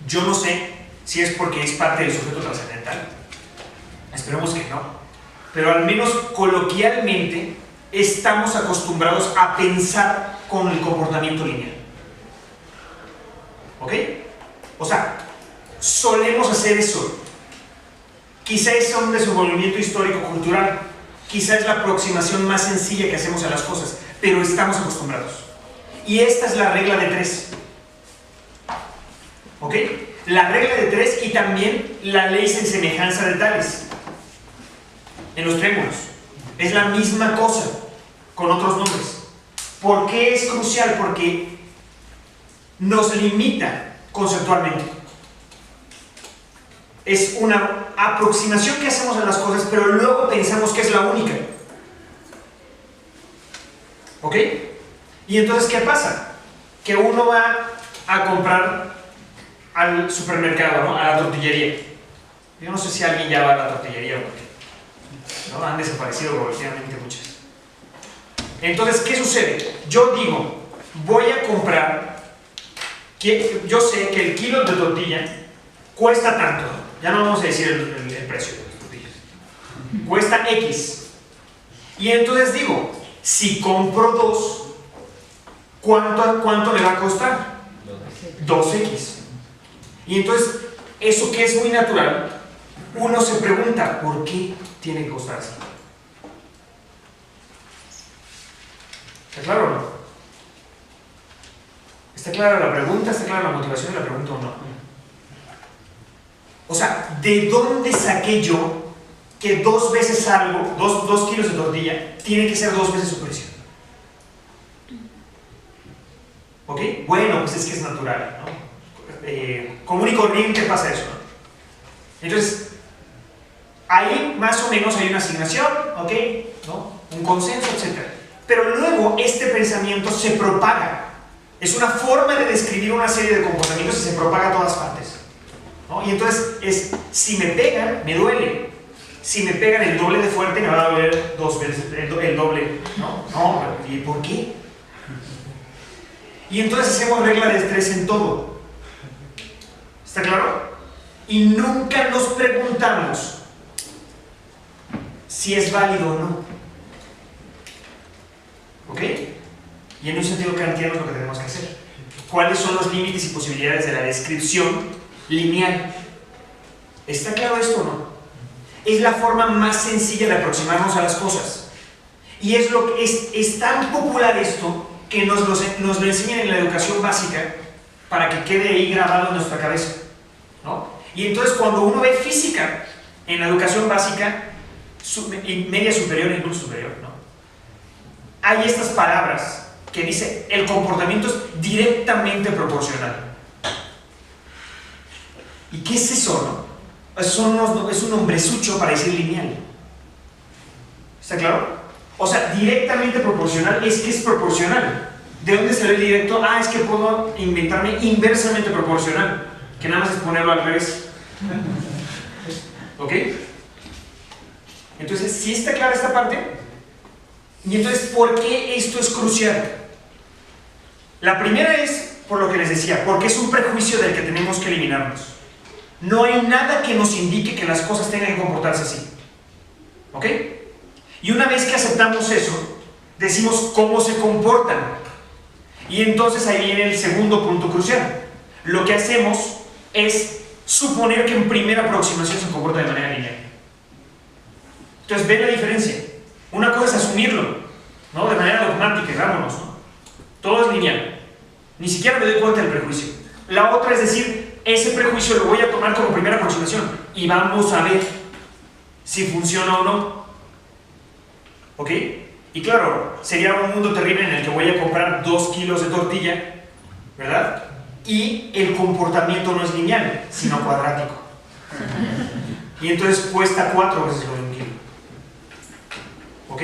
Yo no sé si es porque es parte del sujeto trascendental. Esperemos que no. Pero al menos coloquialmente estamos acostumbrados a pensar con el comportamiento lineal. ¿Ok? O sea, solemos hacer eso. Quizá es un desenvolvimiento histórico-cultural. Quizá es la aproximación más sencilla que hacemos a las cosas. Pero estamos acostumbrados. Y esta es la regla de 3. ¿Ok? La regla de 3 y también la ley sin semejanza de tales. En los triángulos. Es la misma cosa, con otros nombres. ¿Por qué es crucial? Porque nos limita conceptualmente. Es una aproximación que hacemos a las cosas, pero luego pensamos que es la única. ¿Ok? Y entonces, ¿qué pasa? Que uno va a comprar al supermercado, ¿no? A la tortillería. Yo no sé si alguien ya va a la tortillería, porque ¿no? Han desaparecido progresivamente muchas. Entonces, ¿qué sucede? Yo digo, voy a comprar, yo sé que el kilo de tortilla cuesta tanto, ya no vamos a decir el precio de las tortillas, cuesta X. Y entonces digo, si compro 2, ¿cuánto me va a costar? 2X. Y entonces, eso que es muy natural, uno se pregunta, ¿por qué tiene que costar así? ¿Está claro o no? ¿Está clara la pregunta? ¿Está clara la motivación de la pregunta o no? O sea, ¿de dónde saqué yo que 2 veces algo, 2 kilos de tortilla, tiene que ser 2 veces su precio? ¿Ok? Bueno, pues es que es natural, ¿no? Común y corriente pasa eso, ¿no? Entonces, ahí más o menos hay una asignación, ¿ok? ¿No? Un consenso, etc. Pero luego este pensamiento se propaga. Es una forma de describir una serie de comportamientos y se propaga a todas partes, ¿no? Y entonces es, si me pegan, me duele. Si me pegan el doble de fuerte, me va a doler 2 veces el doble, ¿no? No, ¿y por qué? Y entonces hacemos regla de 3 en todo. ¿Está claro? Y nunca nos preguntamos si es válido o no. ¿Ok? Y en un sentido kantiano es lo que tenemos que hacer. ¿Cuáles son los límites y posibilidades de la descripción lineal? ¿Está claro esto o no? Es la forma más sencilla de aproximarnos a las cosas. Y es lo que es tan popular esto que nos lo enseñan en la educación básica para que quede ahí grabado en nuestra cabeza, ¿no? Y entonces cuando uno ve física en la educación básica, media superior e incluso superior, ¿no? Hay estas palabras que dice el comportamiento es directamente proporcional. ¿Y qué es eso, no? Es un nombresucho para decir lineal. ¿Está claro? O sea, directamente proporcional es que es proporcional. ¿De dónde sale el directo? Ah, es que puedo inventarme inversamente proporcional, que nada más es ponerlo al revés. ¿Ok? Entonces, ¿sí está clara esta parte? Y entonces, ¿por qué esto es crucial? La primera es, por lo que les decía, porque es un prejuicio del que tenemos que eliminarnos. No hay nada que nos indique que las cosas tengan que comportarse así. ¿Ok? Y una vez que aceptamos eso, decimos cómo se comportan. Y entonces ahí viene el segundo punto crucial. Lo que hacemos es suponer que en primera aproximación se comporta de manera lineal. Entonces, ¿ven la diferencia? Una cosa es asumirlo, ¿no? De manera dogmática, y vámonos, ¿no? Todo es lineal. Ni siquiera me doy cuenta del prejuicio. La otra es decir, ese prejuicio lo voy a tomar como primera aproximación y vamos a ver si funciona o no. ¿Ok? Y claro, sería un mundo terrible en el que voy a comprar 2 kilos de tortilla, ¿verdad? Y el comportamiento no es lineal, sino cuadrático. Y entonces cuesta 4 veces lo de 1 kilo. ¿Ok?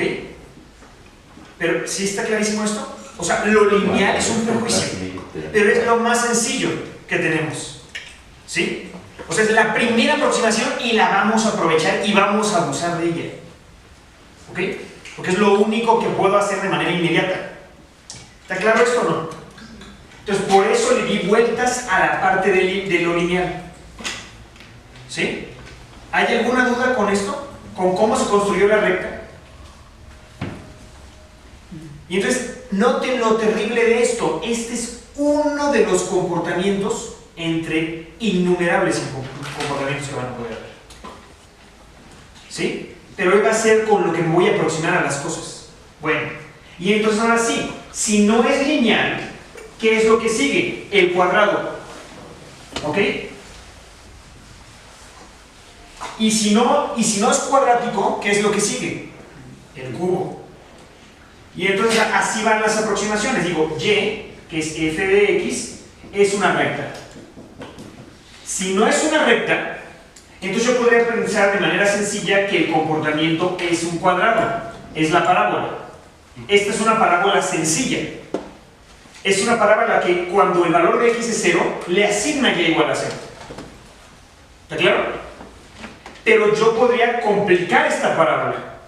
Pero ¿sí está clarísimo esto? O sea, lo lineal es un prejuicio, pero es lo más sencillo que tenemos. ¿Sí? O sea, es la primera aproximación y la vamos a aprovechar y vamos a abusar de ella. ¿Ok? Porque es lo único que puedo hacer de manera inmediata. ¿Está claro esto o no? Entonces, por eso le di vueltas a la parte de lo lineal. ¿Sí? ¿Hay alguna duda con esto? ¿Con cómo se construyó la recta? Y entonces, noten lo terrible de esto. Este es uno de los comportamientos entre innumerables comportamientos que van a poder haber. ¿Sí? Pero hoy va a ser con lo que me voy a aproximar a las cosas. Bueno, y entonces ahora sí, si no es lineal, ¿qué es lo que sigue? El cuadrado. ¿Ok? Y si no es cuadrático, ¿qué es lo que sigue? El cubo. Y entonces así van las aproximaciones. Digo, y, que es f de x, es una recta. Si no es una recta, entonces yo podría pensar de manera sencilla que el comportamiento es un cuadrado, es la parábola. Esta es una parábola sencilla. Es una parábola que cuando el valor de x es 0, le asigna y igual a 0. ¿Está claro? Pero yo podría complicar esta parábola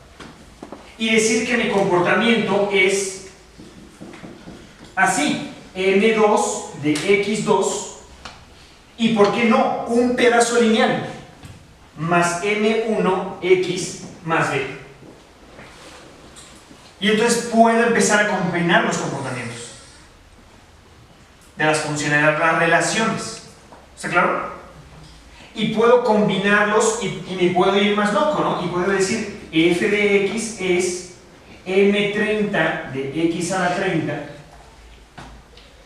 y decir que mi comportamiento es así, m2 de x2 y, ¿por qué no?, un pedazo lineal más m1x más b. Y entonces puedo empezar a combinar los comportamientos de las funciones, de las relaciones. ¿Está claro? Y puedo combinarlos y me puedo ir más loco, ¿no? Y puedo decir f de x es m30 de x a la 30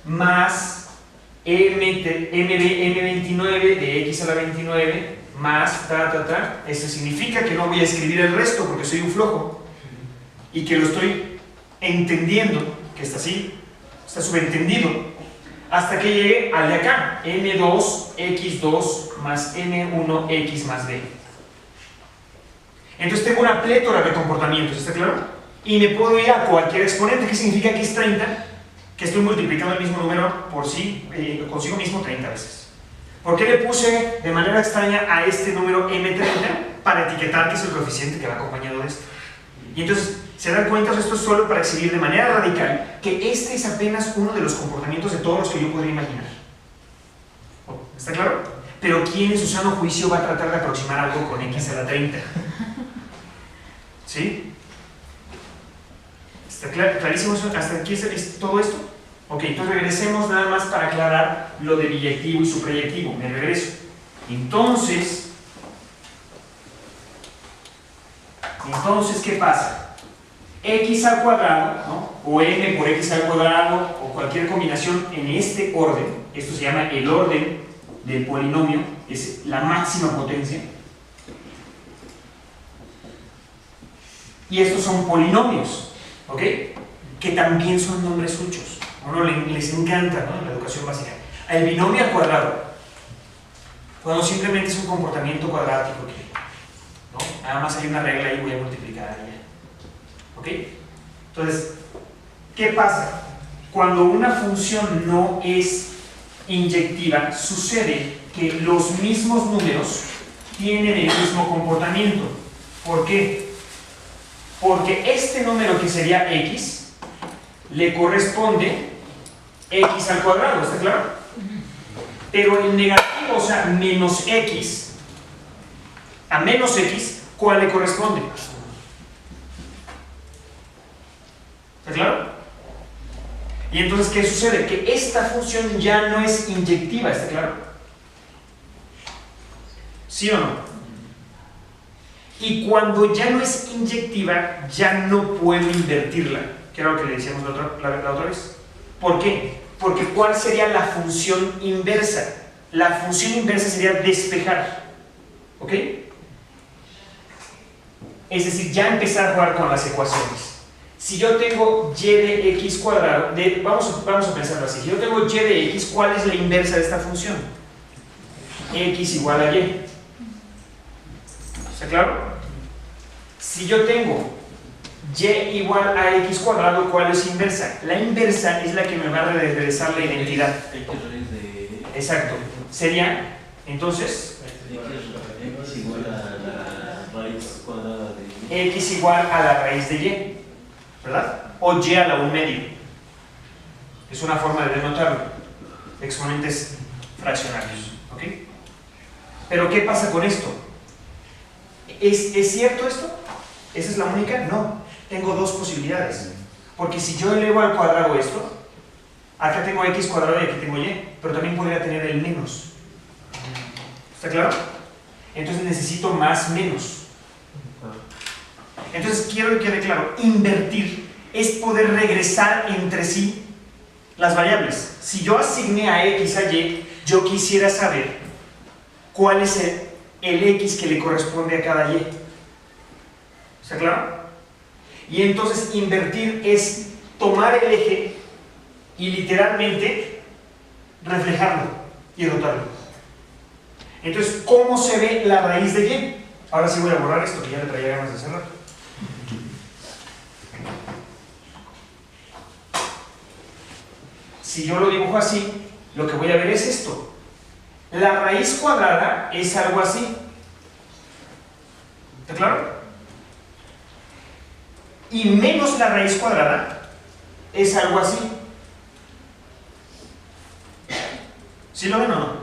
más m29 de x a la 29 más Eso significa que no voy a escribir el resto porque soy un flojo y que lo estoy entendiendo, que está así, está subentendido, hasta que llegue al de acá, m2x2 más m1x más b. Entonces tengo una plétora de comportamientos, ¿está claro? Y me puedo ir a cualquier exponente. ¿Qué significa x30? Que estoy multiplicando el mismo número por sí, consigo mismo 30 veces. ¿Por qué le puse de manera extraña a este número m30? Para etiquetar que es el coeficiente que va acompañado de esto. Y entonces, ¿se dan cuenta? Esto es solo para exhibir de manera radical que este es apenas uno de los comportamientos de todos los que yo podría imaginar. ¿Está claro? Pero ¿quién en su sano juicio va a tratar de aproximar algo con x a la 30? ¿Sí? ¿Está clarísimo eso? ¿Hasta aquí es todo esto? Ok, entonces regresemos nada más para aclarar lo de biyectivo y suprayectivo. Me regreso. Entonces, ¿qué pasa? X al cuadrado, ¿no? O m por x al cuadrado, o cualquier combinación en este orden, esto se llama el orden del polinomio, es la máxima potencia. Y estos son polinomios, ¿ok? Que también son nombres huchos. A uno les encanta, ¿no? En la educación básica. El binomio al cuadrado, cuando simplemente es un comportamiento cuadrático, ¿no? Nada más hay una regla y voy a multiplicar allá. ¿Ok? Entonces, ¿qué pasa? Cuando una función no es inyectiva, sucede que los mismos números tienen el mismo comportamiento. ¿Por qué? Porque este número que sería x le corresponde x al cuadrado, ¿está claro? Pero el negativo, o sea, menos x, a menos x, ¿cuál le corresponde? ¿Está claro? Y entonces, ¿qué sucede? Que esta función ya no es inyectiva, ¿está claro? ¿Sí o no? Y cuando ya no es inyectiva, ya no puedo invertirla, que era lo que le decíamos la otra vez. ¿Por qué? Porque ¿cuál sería la función inversa? La función inversa sería despejar, ¿ok? Es decir, ya empezar a jugar con las ecuaciones. Si yo tengo y de x cuadrado, vamos a pensarlo así, si yo tengo y de x, ¿cuál es la inversa de esta función? X igual a y. ¿Está claro? Si yo tengo y igual a x cuadrado, ¿cuál es inversa? La inversa es la que me va a regresar la identidad. Exacto. Sería, entonces, x igual a la raíz cuadrada de y. X igual a la raíz de y, ¿verdad? O y a la 1/2. Es una forma de denotarlo. Exponentes fraccionarios. ¿Ok? Pero ¿qué pasa con esto? ¿Es cierto esto? ¿Esa es la única? No. Tengo dos posibilidades. Porque si yo elevo al cuadrado esto, acá tengo x cuadrado y aquí tengo y, pero también podría tener el menos. ¿Está claro? Entonces necesito más menos. Entonces quiero que quede claro, invertir es poder regresar entre sí las variables. Si yo asigné a x a y, yo quisiera saber cuál es el x que le corresponde a cada y. ¿Está claro? Y entonces invertir es tomar el eje y literalmente reflejarlo y rotarlo. Entonces, ¿cómo se ve la raíz de y? Ahora sí voy a borrar esto que ya le traía ganas de cerrar. Si yo lo dibujo así, lo que voy a ver es esto. La raíz cuadrada es algo así. ¿Está claro? Y menos la raíz cuadrada es algo así. ¿Sí lo ven o no?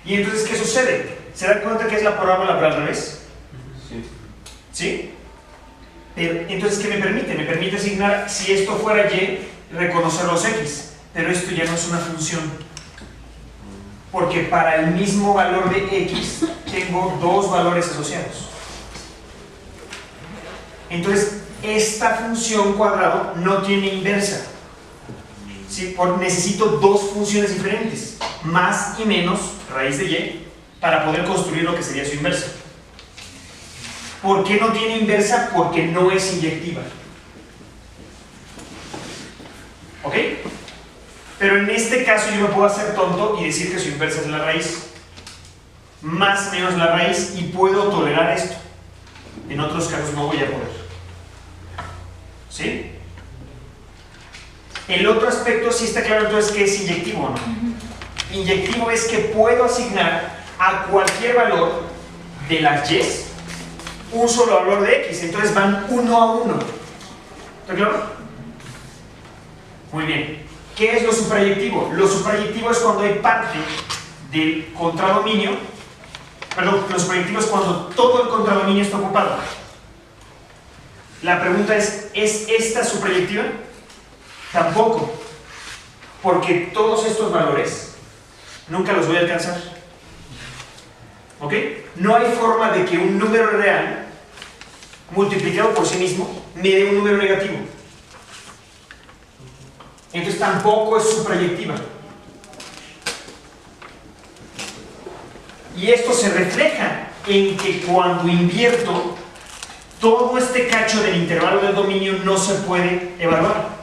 Y entonces, ¿qué sucede? ¿Se dan cuenta que es la parábola pero al revés? Sí. ¿Sí? Pero, entonces, ¿qué me permite? Me permite asignar, si esto fuera y, reconocer los x. Pero esto ya no es una función. Porque para el mismo valor de x, tengo dos valores asociados. Entonces, esta función cuadrado no tiene inversa. ¿Sí? Necesito dos funciones diferentes, más y menos raíz de y, para poder construir lo que sería su inversa. ¿Por qué no tiene inversa? Porque no es inyectiva. ¿Ok? Pero en este caso yo me puedo hacer tonto y decir que su inversa es la raíz. Más o menos la raíz, y puedo tolerar esto. En otros casos no voy a poder. ¿Sí? El otro aspecto sí está claro entonces que es inyectivo o no. Inyectivo es que puedo asignar a cualquier valor de las y un solo valor de x, entonces van uno a uno. ¿Está claro? Muy bien. ¿Qué es lo suprayectivo? Lo suprayectivo es cuando hay parte del contradominio, perdón, lo suprayectivo es cuando todo el contradominio está ocupado. La pregunta es esta suprayectiva? Tampoco, porque todos estos valores nunca los voy a alcanzar. ¿Ok? No hay forma de que un número real multiplicado por sí mismo me dé un número negativo. Entonces tampoco es suprayectiva. Y esto se refleja en que cuando invierto, todo este cacho del intervalo del dominio no se puede evaluar.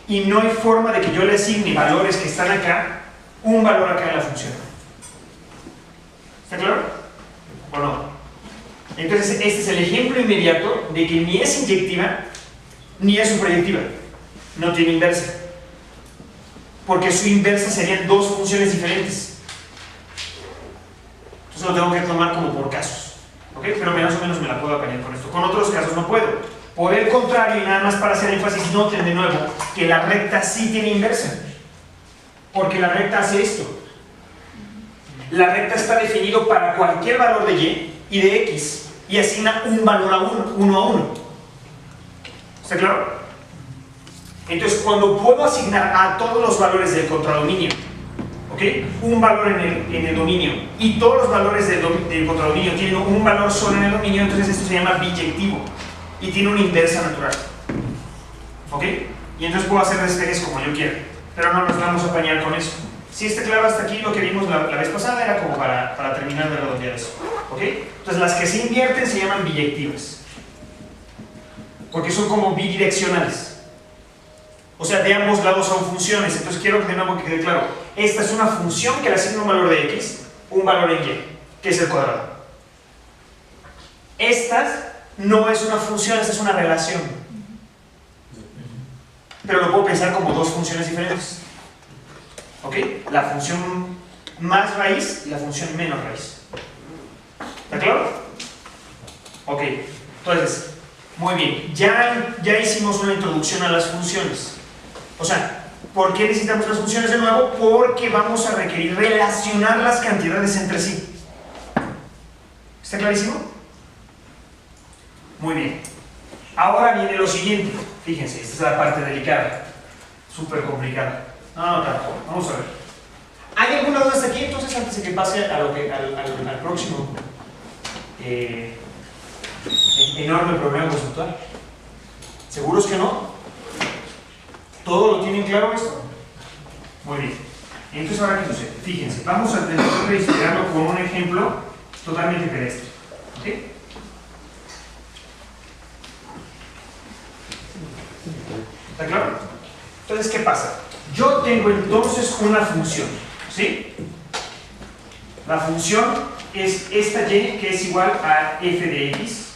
Y no hay forma de que yo le asigne valores que están acá, un valor acá en la función. ¿Está claro? ¿O no? Entonces este es el ejemplo inmediato de que ni es inyectiva ni es suprayectiva. No tiene inversa. Porque su inversa serían dos funciones diferentes. Entonces lo tengo que tomar como por casos. ¿Ok? Pero más o menos me la puedo apañar con esto. Con otros casos no puedo. Por el contrario, y nada más para hacer énfasis, noten de nuevo que la recta sí tiene inversa. Porque la recta hace esto. La recta está definido para cualquier valor de y de x y asigna un valor a uno a uno. ¿Está claro? Entonces, cuando puedo asignar a todos los valores del contradominio, ¿ok?, un valor en el dominio, y todos los valores del contradominio tienen un valor solo en el dominio, entonces esto se llama biyectivo y tiene una inversa natural. ¿Ok? Y entonces puedo hacer despejes como yo quiera, pero no nos vamos a apañar con eso. Si está claro hasta aquí, lo que vimos la vez pasada era como para terminar de redondear eso. ¿Ok? Entonces las que se invierten se llaman biyectivas, porque son como bidireccionales. O sea, de ambos lados son funciones. Entonces quiero que de nuevo que quede claro. Esta es una función que le asigna un valor de x, un valor en y, que es el cuadrado. Esta no es una función, esta es una relación. Pero lo puedo pensar como dos funciones diferentes. ¿Ok? La función más raíz y la función menos raíz. ¿Está claro? Ok. Entonces, muy bien. Ya hicimos una introducción a las funciones. O sea, ¿por qué necesitamos las funciones de nuevo? Porque vamos a requerir relacionar las cantidades entre sí. ¿Está clarísimo? Muy bien. Ahora viene lo siguiente. Fíjense, esta es la parte delicada. Súper complicada. No, tampoco. Vamos a ver. ¿Hay alguna duda hasta aquí? Entonces, antes de que pase a al próximo enorme problema conceptual. ¿Seguros que no? ¿Todo lo tienen claro esto? Muy bien. Entonces, ahora, ¿qué sucede? Fíjense, vamos a intentar registrarlo con un ejemplo totalmente pedestre. ¿Ok? ¿Está claro? Entonces, ¿qué pasa? Yo tengo entonces una función, ¿sí? La función es esta y, que es igual a f de x,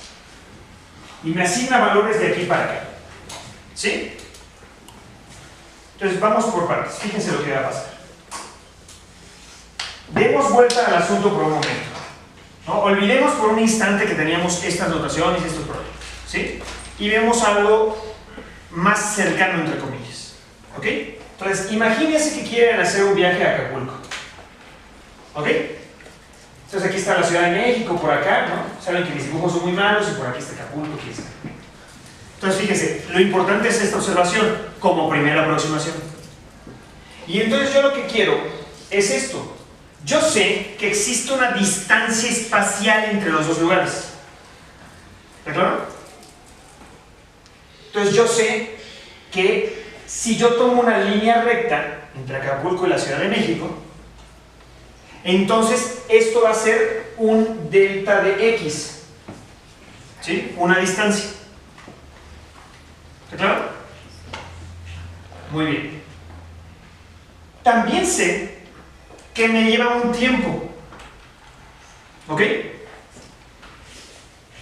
y me asigna valores de aquí para acá, ¿sí? Entonces vamos por partes. Fíjense lo que va a pasar. Demos vuelta al asunto por un momento, ¿no? Olvidemos por un instante que teníamos estas notaciones y estos problemas, ¿sí? Y vemos algo más cercano, entre comillas, ¿ok? Entonces imagínense que quieren hacer un viaje a Acapulco, ¿ok? Entonces aquí está la Ciudad de México, por acá, ¿no? Saben que mis dibujos son muy malos y por aquí está Acapulco, aquí está. Entonces fíjense, lo importante es esta observación como primera aproximación. Y entonces yo lo que quiero es esto. Yo sé que existe una distancia espacial entre los dos lugares. ¿De acuerdo? Entonces yo sé que si yo tomo una línea recta entre Acapulco y la Ciudad de México, entonces esto va a ser un delta de X, ¿sí? Una distancia. ¿Está claro? Muy bien. También sé que me lleva un tiempo, ¿ok?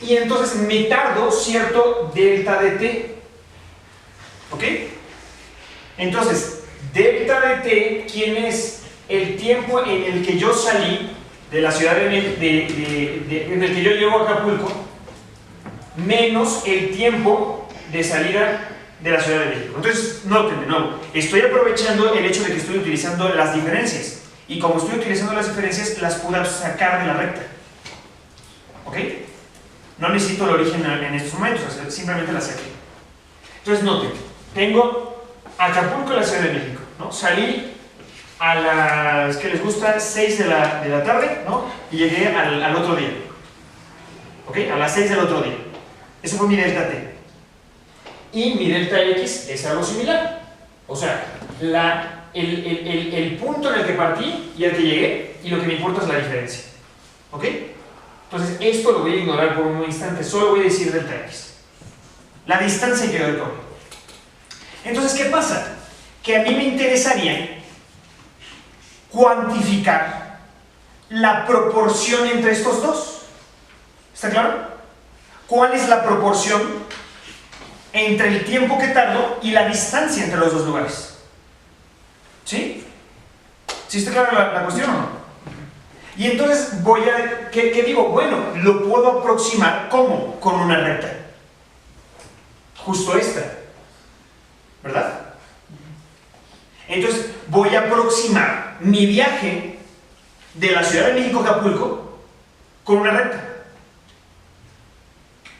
Y entonces me tardo cierto delta de t, ¿ok? Entonces, delta de t, ¿quién es? El tiempo en el que yo salí de la ciudad en el que yo llego a Acapulco, menos el tiempo de salida de la Ciudad de México. Entonces, noten de nuevo, estoy aprovechando el hecho de que estoy utilizando las diferencias, y como estoy utilizando las diferencias, las pude sacar de la recta, ¿ok? No necesito el origen en estos momentos, simplemente las saqué. Entonces, noten, tengo Acapulco y la Ciudad de México, ¿no? Salí a las que les gusta 6 de la tarde, ¿no? Y llegué al otro día, ¿ok? A las 6 del otro día. Eso fue mi delta t. Y mi delta x es algo similar. O sea, el punto en el que partí y al que llegué, y lo que me importa es la diferencia, ¿ok? Entonces, esto lo voy a ignorar por un instante, solo voy a decir delta x. La distancia que yo tomo. Entonces, ¿qué pasa? Que a mí me interesaría cuantificar la proporción entre estos dos. ¿Está claro? ¿Cuál es la proporción entre el tiempo que tardo y la distancia entre los dos lugares? ¿Sí? ¿Sí está clara la cuestión o no? Y entonces voy a... ¿Qué digo? Bueno, lo puedo aproximar ¿cómo? Con una recta. Justo esta. ¿Verdad? Entonces voy a aproximar mi viaje de la Ciudad de México a Acapulco con una recta.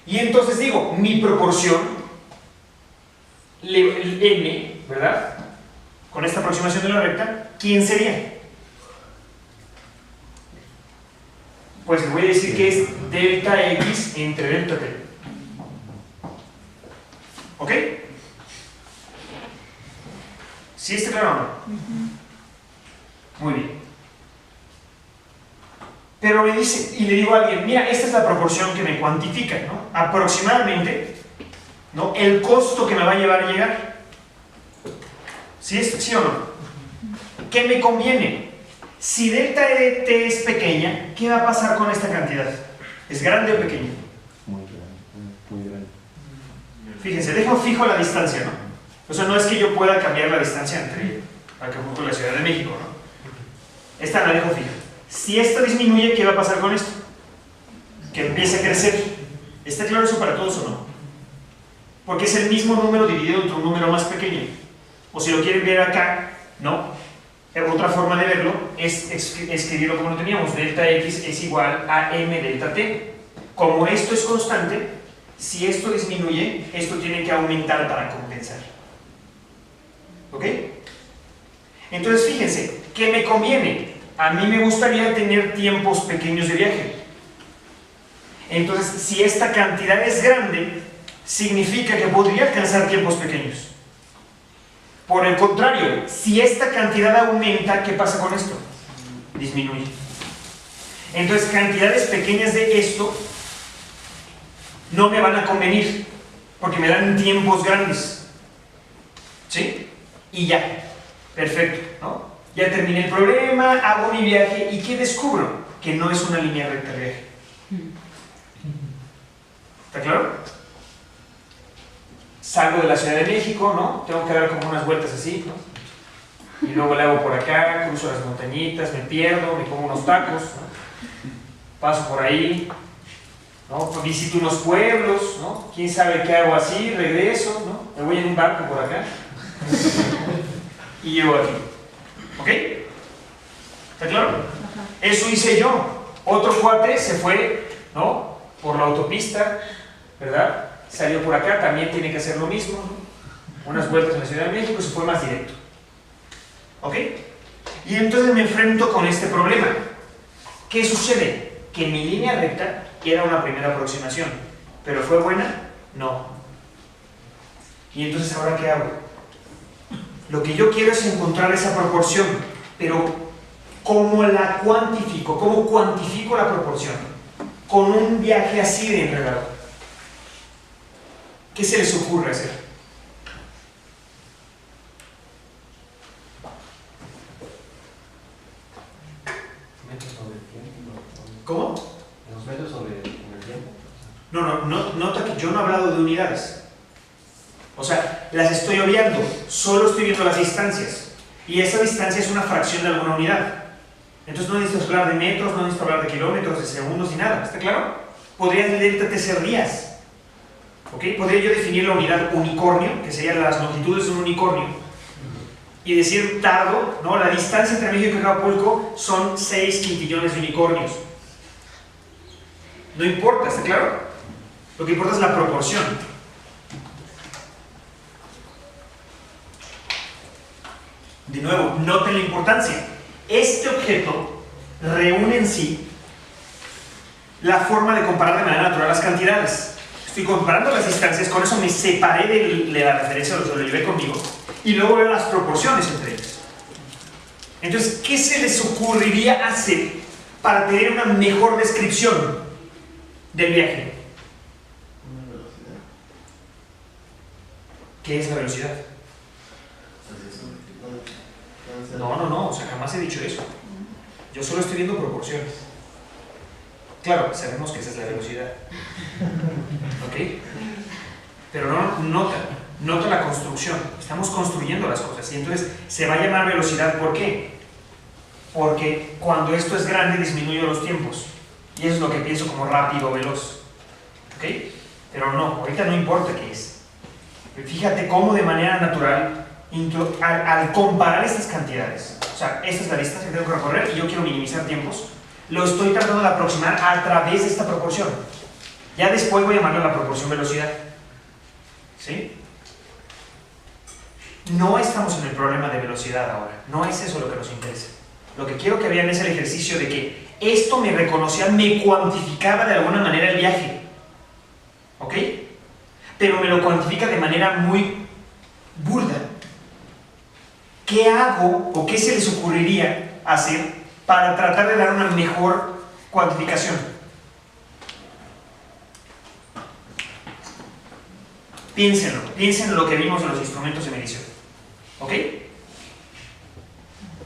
Y entonces digo, mi proporción, m, ¿verdad? Con esta aproximación de la recta, ¿quién sería? Pues les voy a decir que es delta x entre delta t. ¿Ok? ¿Sí está claro o no? Muy bien. Pero me dice, y le digo a alguien, mira, esta es la proporción que me cuantifica, ¿no? Aproximadamente, ¿no? El costo que me va a llevar a llegar. ¿Sí o no? ¿Qué me conviene? Si delta de t es pequeña, ¿qué va a pasar con esta cantidad? ¿Es grande o pequeña? Muy grande, muy grande. Fíjense, dejo fijo la distancia, ¿no? O sea, no es que yo pueda cambiar la distancia entre Acapulco y la Ciudad de México, ¿no? Esta la dejo fija. Si esta disminuye, ¿qué va a pasar con esto? Que empiece a crecer. ¿Está claro eso para todos o no? Porque es el mismo número dividido entre un número más pequeño. O si lo quieren ver acá, ¿no? Otra forma de verlo es escribirlo como lo teníamos. Delta x es igual a m delta t. Como esto es constante, si esto disminuye, esto tiene que aumentar para compensar. ¿Ok? Entonces fíjense, ¿qué me conviene? A mí me gustaría tener tiempos pequeños de viaje. Entonces, si esta cantidad es grande, significa que podría alcanzar tiempos pequeños. Por el contrario, si esta cantidad aumenta, ¿qué pasa con esto? Disminuye. Entonces, cantidades pequeñas de esto no me van a convenir, porque me dan tiempos grandes. ¿Sí? Y ya. Perfecto, ¿no? Ya terminé el problema, hago mi viaje, ¿y qué descubro? Que no es una línea recta de viaje. ¿Está claro? Salgo de la Ciudad de México, ¿no? Tengo que dar como unas vueltas así, ¿no? Y luego le hago por acá, cruzo las montañitas, me pierdo, me como unos tacos, ¿no? Paso por ahí, ¿no? Visito unos pueblos, ¿no? Quién sabe qué hago así, regreso, ¿no? Me voy en un barco por acá y llego aquí. ¿Ok? ¿Está claro? Eso hice yo. Otro cuate se fue, ¿no? Por la autopista, ¿verdad? Salió por acá, también tiene que hacer lo mismo, ¿no? Unas vueltas en la Ciudad de México, se fue más directo. ¿Ok? Y entonces me enfrento con este problema. ¿Qué sucede? Que mi línea recta era una primera aproximación, pero ¿fue buena? No. Y entonces, ¿ahora qué hago? Lo que yo quiero es encontrar esa proporción, pero ¿cómo la cuantifico? ¿Cómo cuantifico la proporción? Con un viaje así de enredado. ¿Qué se les ocurre hacer? Metros sobre el tiempo. ¿Cómo? Los metros sobre el tiempo. No, nota que yo no he hablado de unidades. O sea, las estoy obviando, solo estoy viendo las distancias. Y esa distancia es una fracción de alguna unidad. Entonces no necesito hablar de metros, no necesito hablar de kilómetros, de segundos, ni nada. ¿Está claro? Podría ser días. ¿Ok? Podría yo definir la unidad unicornio, que serían las longitudes de un unicornio, y decir tardo, ¿no? La distancia entre México y Acapulco son 6 quintillones de unicornios. No importa, ¿está claro? Lo que importa es la proporción. De nuevo, noten la importancia. Este objeto reúne en sí la forma de comparar de manera natural las cantidades. Estoy comparando las distancias, con eso me separé de la referencia, lo llevé conmigo, y luego veo las proporciones entre ellas. Entonces, ¿qué se les ocurriría hacer para tener una mejor descripción del viaje? Una velocidad. ¿Qué es la velocidad? No, o sea, jamás he dicho eso. Yo solo estoy viendo proporciones. Claro, sabemos que esa es la velocidad. ¿Ok? Pero nota la construcción. Estamos construyendo las cosas y entonces se va a llamar velocidad. ¿Por qué? Porque cuando esto es grande disminuyo los tiempos. Y eso es lo que pienso como rápido o veloz. ¿Ok? Pero no, ahorita no importa qué es. Fíjate cómo de manera natural, al comparar estas cantidades, o sea, esta es la distancia que tengo que recorrer y yo quiero minimizar tiempos, lo estoy tratando de aproximar a través de esta proporción. Ya después voy a llamarle la proporción velocidad. ¿Sí? No estamos en el problema de velocidad ahora. No es eso lo que nos interesa. Lo que quiero que vean es el ejercicio de que esto me reconocía, me cuantificaba de alguna manera el viaje. ¿Ok? Pero me lo cuantifica de manera muy burda. ¿Qué hago o qué se les ocurriría hacer para tratar de dar una mejor cuantificación? Piénsenlo en lo que vimos en los instrumentos de medición. ¿Ok?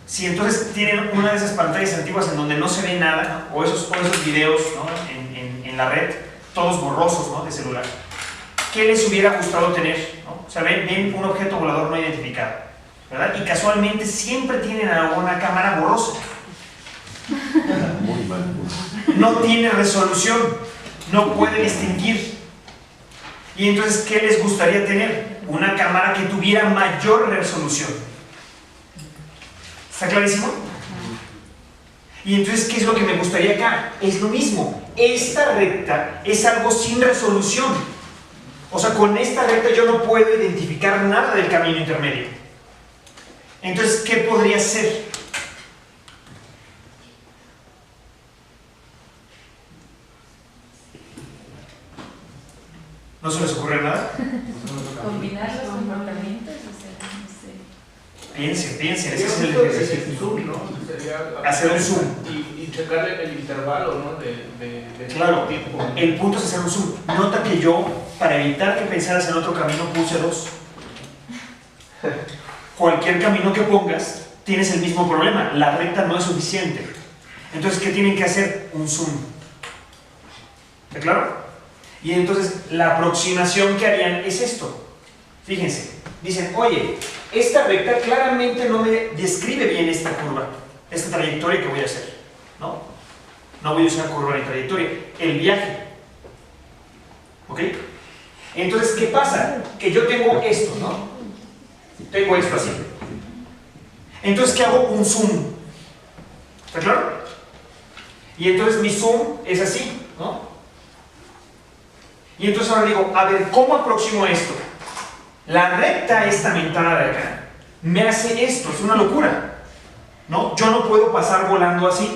Si entonces tienen una de esas pantallas antiguas en donde no se ve nada, o esos videos, ¿no? en la red, todos borrosos, ¿no? De celular, ¿qué les hubiera gustado tener? ¿No? O sea, ven un objeto volador no identificado, ¿verdad? Y casualmente siempre tienen alguna cámara borrosa. Muy mal. No tiene resolución, no puede distinguir. Y entonces, ¿qué les gustaría tener? Una cámara que tuviera mayor resolución. ¿Está clarísimo? Y entonces, ¿qué es lo que me gustaría acá? Es lo mismo. Esta recta es algo sin resolución. O sea, con esta recta yo no puedo identificar nada del camino intermedio. Entonces, ¿qué podría ser? ¿No se les ocurre nada? Combinar los comportamientos, o sea, no sé. Piensen, ese es el ejercicio. El zoom, ¿no? Sería Hacer un zoom. Y checarle el intervalo, ¿no? De Claro, tiempo. el punto es hacer un zoom. Nota que yo, para evitar que pensaras en otro camino, puse 2. Cualquier camino que pongas, tienes el mismo problema. La recta no es suficiente. Entonces, ¿qué tienen que hacer? Un zoom. ¿Está claro? Y entonces, la aproximación que harían es esto. Fíjense, dicen, oye, esta recta claramente no me describe bien esta curva, esta trayectoria que voy a hacer, ¿no? No voy a usar curva ni trayectoria, el viaje. ¿Ok? Entonces, ¿qué pasa? Que yo tengo esto, ¿no? Tengo esto así. Entonces, ¿qué hago? Un zoom. ¿Está claro? Y entonces mi zoom es así, ¿no? Y entonces ahora digo, a ver, ¿cómo aproximo esto? La recta esta mentada de acá me hace esto, es una locura, ¿no? Yo no puedo pasar volando así,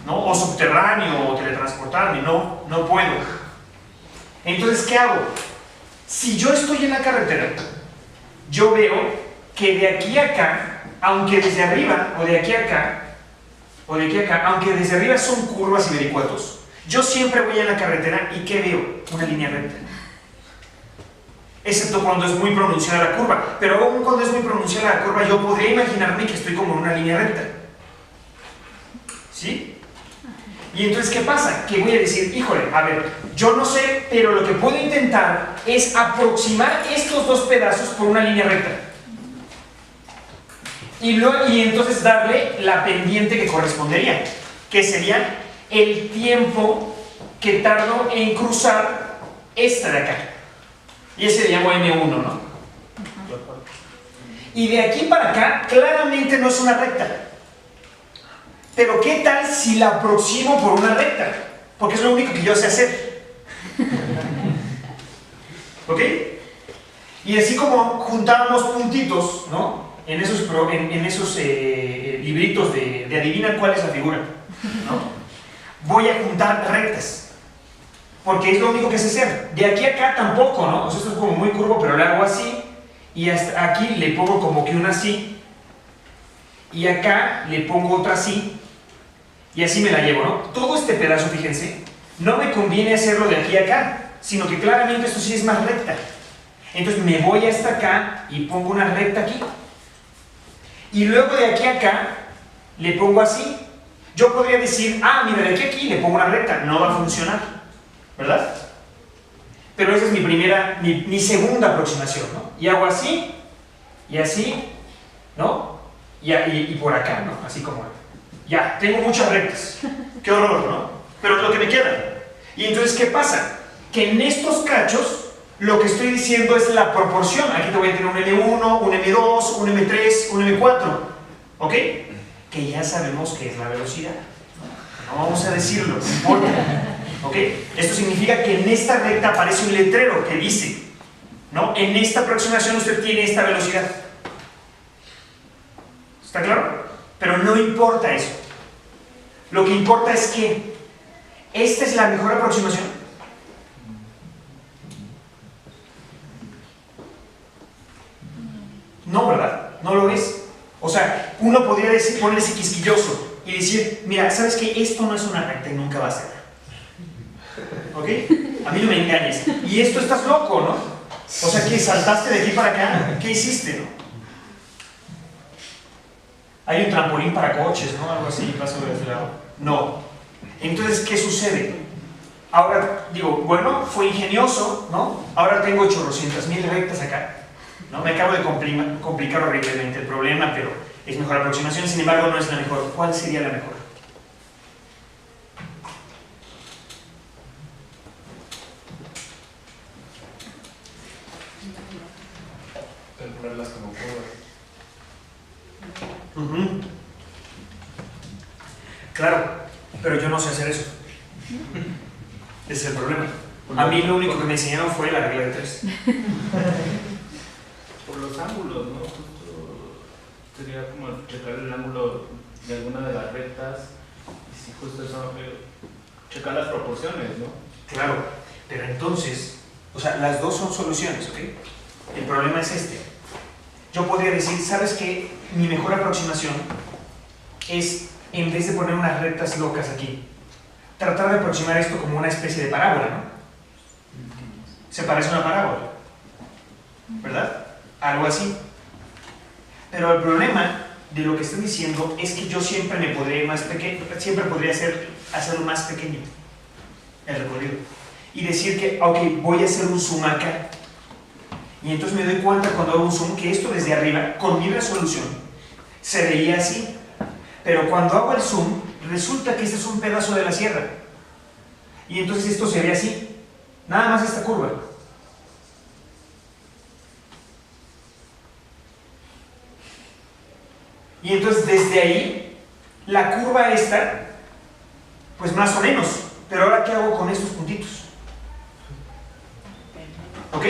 ¿no? O subterráneo, o teletransportarme, no puedo. Entonces, ¿qué hago? Si yo estoy en la carretera, yo veo que de aquí a acá, aunque desde arriba, o de aquí a acá, o de aquí a acá, aunque desde arriba son curvas y vericuetos, yo siempre voy en la carretera y ¿qué veo? Una línea recta. Excepto cuando es muy pronunciada la curva. Pero aún cuando es muy pronunciada la curva, yo podría imaginarme que estoy como en una línea recta. ¿Sí? Y entonces, ¿qué pasa? Que voy a decir, híjole, a ver, yo no sé, pero lo que puedo intentar es aproximar estos dos pedazos por una línea recta. Y entonces darle la pendiente que correspondería, que sería el tiempo que tardo en cruzar esta de acá. Y ese le llamo M1, ¿no? Y de aquí para acá, claramente no es una recta. Pero ¿qué tal si la aproximo por una recta? Porque es lo único que yo sé hacer. ¿Ok? Y así como juntábamos puntitos, ¿no? En esos libritos de adivina cuál es la figura, ¿no? Voy a juntar rectas. Porque es lo único que sé hacer. De aquí a acá tampoco, ¿no? O sea, esto es como muy curvo, pero lo hago así. Y hasta aquí le pongo como que una así. Y acá le pongo otra así. Y así me la llevo, ¿no? Todo este pedazo, fíjense, no me conviene hacerlo de aquí a acá, sino que claramente esto sí es más recta. Entonces me voy hasta acá y pongo una recta aquí. Y luego de aquí a acá le pongo así. Yo podría decir, ah, mira, de aquí a aquí le pongo una recta. No va a funcionar, ¿verdad? Pero esa es mi segunda aproximación, ¿no? Y hago así, y así, ¿no? Y por acá, ¿no? Así como... Ya, tengo muchas rectas. Qué horror, ¿no? Pero es lo que me queda. Y entonces, ¿qué pasa? Que en estos cachos, lo que estoy diciendo es la proporción. Aquí te voy a tener un M1, un M2, un M3, un M4. ¿Ok? Que ya sabemos que es la velocidad. No vamos a decirlo, no importa. ¿Ok? Esto significa que en esta recta aparece un letrero que dice, ¿no? En esta aproximación usted tiene esta velocidad. ¿Está claro? Pero no importa eso. Lo que importa es que esta es la mejor aproximación. No, ¿verdad? No lo es. O sea, uno podría ponerse quisquilloso y decir, mira, ¿sabes qué? Esto no es una recta y nunca va a ser. ¿Ok? A mí no me engañes. Y esto estás loco, ¿no? O sea, que saltaste de aquí para acá. ¿Qué hiciste, no? Hay un trampolín para coches, ¿no? Algo así, pasa por este lado. No. Entonces, ¿qué sucede? Ahora, digo, bueno, fue ingenioso, ¿no? Ahora tengo 800,000 rectas acá, ¿no? Me acabo de complicar horriblemente el problema, pero es mejor aproximación, sin embargo, no es la mejor. ¿Cuál sería la mejor? Calcularlas como curvas. Claro, pero yo no sé hacer eso. Ese es el problema. A mí lo único que me enseñaron fue la regla de 3. Por los ángulos, ¿no? Justo sería como checar el ángulo de alguna de las rectas y si justo eso, checar las proporciones, ¿no? Claro, pero entonces, o sea, las dos son soluciones, ¿ok? El problema es este. Yo podría decir, ¿sabes qué? Mi mejor aproximación es, en vez de poner unas rectas locas aquí, tratar de aproximar esto como una especie de parábola, ¿no? Se parece a una parábola, ¿verdad? Algo así. Pero el problema de lo que estoy diciendo es que yo siempre me podría ir más pequeño, siempre podría hacerlo más pequeño, el recorrido. Y decir que, ok, voy a hacer un zoom acá. Y entonces me doy cuenta cuando hago un zoom que esto desde arriba, con mi resolución, se veía así. Pero cuando hago el zoom, resulta que este es un pedazo de la sierra. Y entonces esto se ve así. Nada más esta curva. Y entonces desde ahí, la curva esta, pues más o menos. Pero ahora, ¿qué hago con estos puntitos? ¿Ok?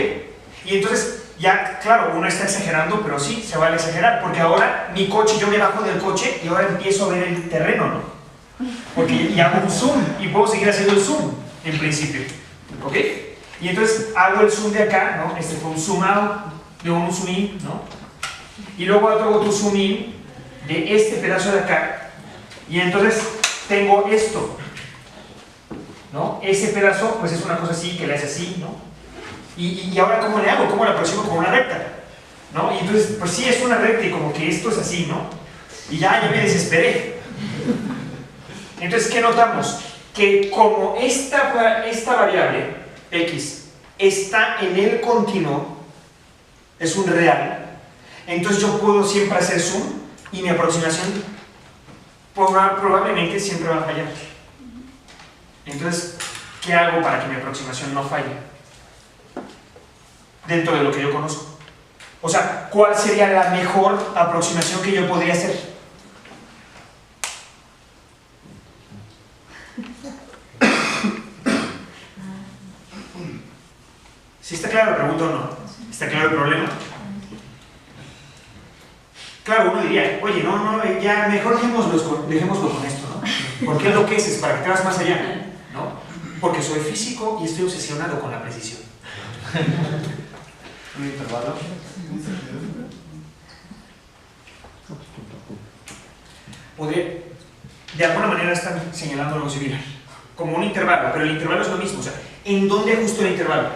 Y entonces, ya, claro, uno está exagerando, pero sí, se vale exagerar, porque ahora mi coche, yo me bajo del coche y ahora empiezo a ver el terreno, ¿no? Porque y hago un zoom y puedo seguir haciendo el zoom, en principio. ¿Ok? Y entonces hago el zoom de acá, ¿no? Este fue un zoom out, luego un zoom in, ¿no? Y luego hago otro zoom in de este pedazo de acá. Y entonces tengo esto, ¿no? Ese pedazo, pues es una cosa así, que le hace así, ¿no? Y ahora, ¿cómo le hago? ¿Cómo la aproximo como una recta? ¿No? Y entonces, pues sí, es una recta y como que esto es así, ¿no? Y ya me desesperé. Entonces, ¿qué notamos? Que como esta variable, x, está en el continuo, es un real, entonces yo puedo siempre hacer zoom y mi aproximación probablemente siempre va a fallar. Entonces, ¿qué hago para que mi aproximación no falle? Dentro de lo que yo conozco. O sea, ¿cuál sería la mejor aproximación que yo podría hacer? ¿Sí está claro la pregunta o no? ¿Está claro el problema? Claro, uno diría, oye, no, ya mejor dejémoslo con esto, ¿no? ¿Por qué enloqueces? Para que te vas más allá, ¿no? Porque soy físico y estoy obsesionado con la precisión. ¿Un intervalo? Podría, de alguna manera están señalando algo similar, como un intervalo, pero el intervalo es lo mismo, o sea, ¿en dónde ajusto el intervalo?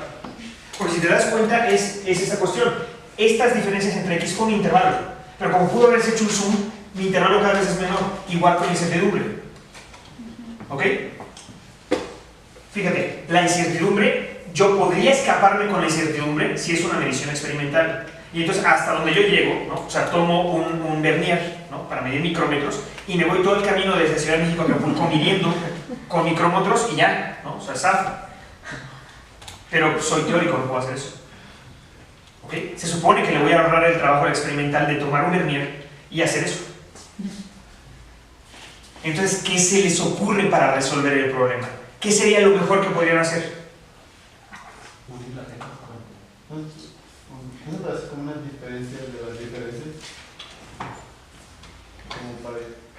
Porque si te das cuenta es esa cuestión, estas diferencias entre x con un intervalo, pero como pudo haberse hecho un zoom, mi intervalo cada vez es menor, igual con la incertidumbre, ¿ok? Fíjate, la incertidumbre, yo podría escaparme con la incertidumbre si es una medición experimental. Y entonces hasta donde yo llego, ¿no? O sea, tomo un vernier, ¿no? Para medir micrómetros y me voy todo el camino desde Ciudad de México a Acapulco midiendo con micrómetros y ya, ¿no? O sea, zafo. Pero soy teórico, no puedo hacer eso. ¿Ok? Se supone que le voy a ahorrar el trabajo experimental de tomar un vernier y hacer eso. Entonces, ¿qué se les ocurre para resolver el problema? ¿Qué sería lo mejor que podrían hacer? ¿No te hace como una diferencia de las diferencias?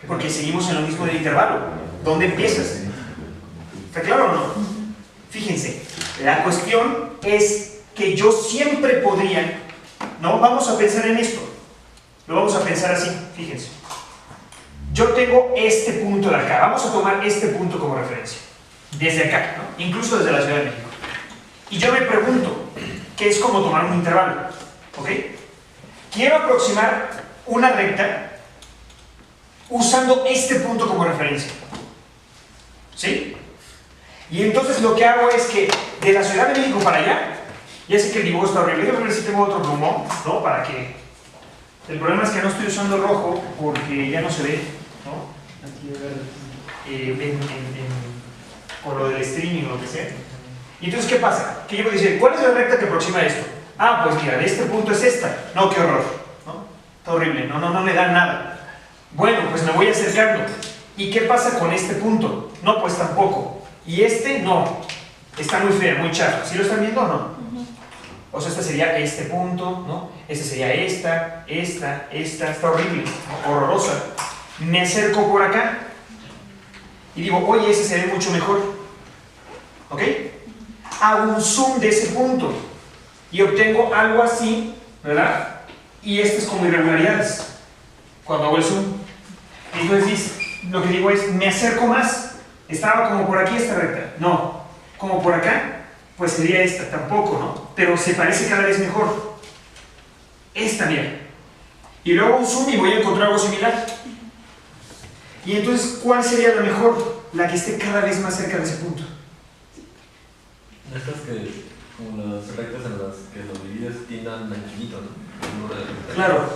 Porque seguimos en lo mismo del intervalo. ¿Dónde empiezas? ¿Está claro o no? Fíjense, la cuestión es que yo siempre podría, ¿no? Vamos a pensar en esto. Lo vamos a pensar así, fíjense. Yo tengo este punto de acá. Vamos a tomar este punto como referencia. Desde acá, ¿no? Incluso desde la Ciudad de México. Y yo me pregunto, ¿qué es como tomar un intervalo? ¿Ok? Quiero aproximar una recta usando este punto como referencia. ¿Sí? Y entonces lo que hago es que de la Ciudad de México para allá, ya sé que el dibujo está horrible, déjame ver si tengo otro plumón, ¿no? Para que... El problema es que no estoy usando rojo porque ya no se ve, ¿no? Aquí a ver, con lo del streaming o lo que sea. Y entonces, ¿qué pasa? Que yo voy a decir, ¿cuál es la recta que aproxima esto? Ah, pues mira, de este punto es esta. No, qué horror, ¿no? Está horrible, no me da nada. Bueno, pues me voy acercando. ¿Y qué pasa con este punto? No, pues tampoco. Y este, no. Está muy fea, muy chafa. ¿Sí lo están viendo o no? O sea, este sería este punto, ¿no? Este sería esta, está horrible, ¿no? Horrorosa. Me acerco por acá y digo, oye, ese se ve mucho mejor. ¿Ok? Hago un zoom de ese punto y obtengo algo así, ¿verdad? Y esto es como irregularidades cuando hago el zoom. Entonces lo que digo es, me acerco más. Estaba como por aquí esta recta, no. Como por acá, pues sería esta, tampoco, ¿no? Pero se parece cada vez mejor. Esta, mira. Y luego un zoom y voy a encontrar algo similar. Y entonces, ¿cuál sería la mejor? La que esté cada vez más cerca de ese punto. Estas que, como las rectas en las que los divides tiendan a infinito, ¿no? El número de rectas. Claro,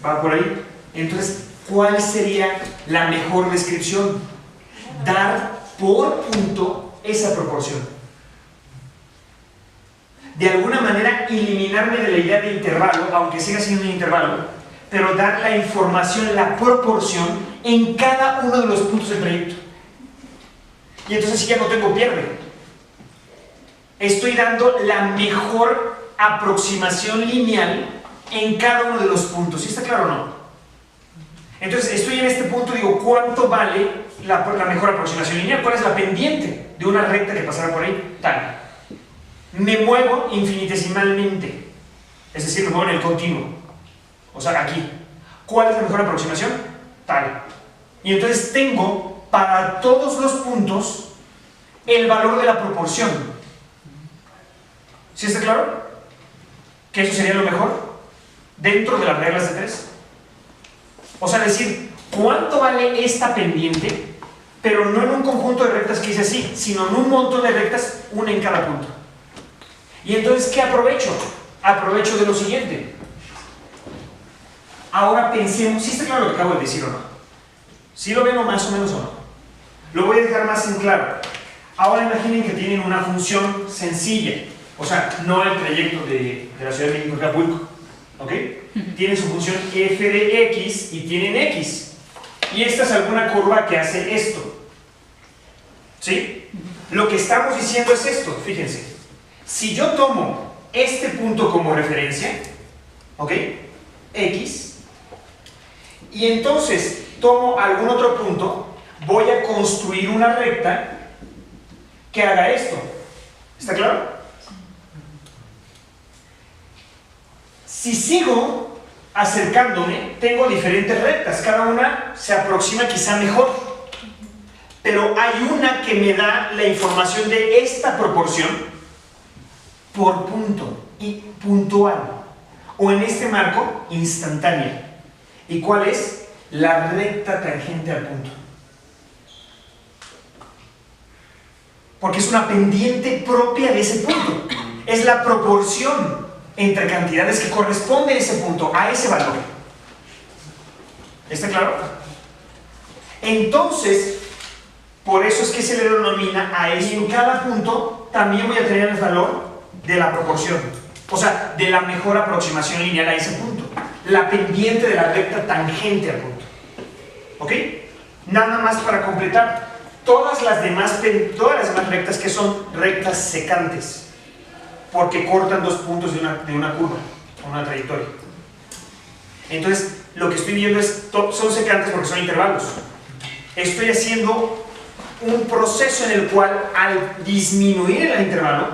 va por ahí. Entonces, ¿cuál sería la mejor descripción? Dar por punto esa proporción. De alguna manera, eliminarme de la idea de intervalo, aunque siga siendo un intervalo, pero dar la información, la proporción en cada uno de los puntos del trayecto. Y entonces, si ya no tengo pierde. Estoy dando la mejor aproximación lineal en cada uno de los puntos. ¿Sí está claro o no? Entonces, estoy en este punto, digo, ¿cuánto vale la mejor aproximación lineal? ¿Cuál es la pendiente de una recta que pasara por ahí? Tal. me muevo infinitesimalmente, es decir, me muevo en el continuo, o sea, aquí. ¿Cuál es la mejor aproximación? Tal. Y entonces tengo para todos los puntos el valor de la proporción. ¿Sí está claro? Que eso sería lo mejor dentro de las reglas de 3. O sea, decir, ¿cuánto vale esta pendiente? Pero no en un conjunto de rectas que dice así, sino en un montón de rectas, una en cada punto. Y entonces, ¿qué aprovecho? Aprovecho de lo siguiente. Ahora pensemos, ¿sí está claro lo que acabo de decir o no? ¿Sí lo ven o más o menos o no? Lo voy a dejar más en claro. Ahora imaginen que tienen una función sencilla, o sea, no el trayecto de la Ciudad de México a Acapulco, ¿ok? Tienen su función f de x y tienen x. Y esta es alguna curva que hace esto. ¿Sí? Lo que estamos diciendo es esto, fíjense. Si yo tomo este punto como referencia, ¿ok? X, y entonces tomo algún otro punto, voy a construir una recta que haga esto. ¿Está claro? Si sigo acercándome, tengo diferentes rectas, cada una se aproxima quizá mejor, pero hay una que me da la información de esta proporción por punto y puntual, o en este marco, instantánea. ¿Y cuál es? La recta tangente al punto. Porque es una pendiente propia de ese punto. Es la proporción entre cantidades que corresponde a ese punto, a ese valor. ¿Está claro? Entonces, por eso es que se le denomina a eso. Y en cada punto también voy a tener el valor de la proporción. O sea, de la mejor aproximación lineal a ese punto. La pendiente de la recta tangente al punto. ¿Ok? Nada más para completar. Todas las demás rectas que son rectas secantes, porque cortan dos puntos de una curva, una trayectoria. Entonces, lo que estoy viendo es, son secantes porque son intervalos. Estoy haciendo un proceso en el cual, al disminuir el intervalo,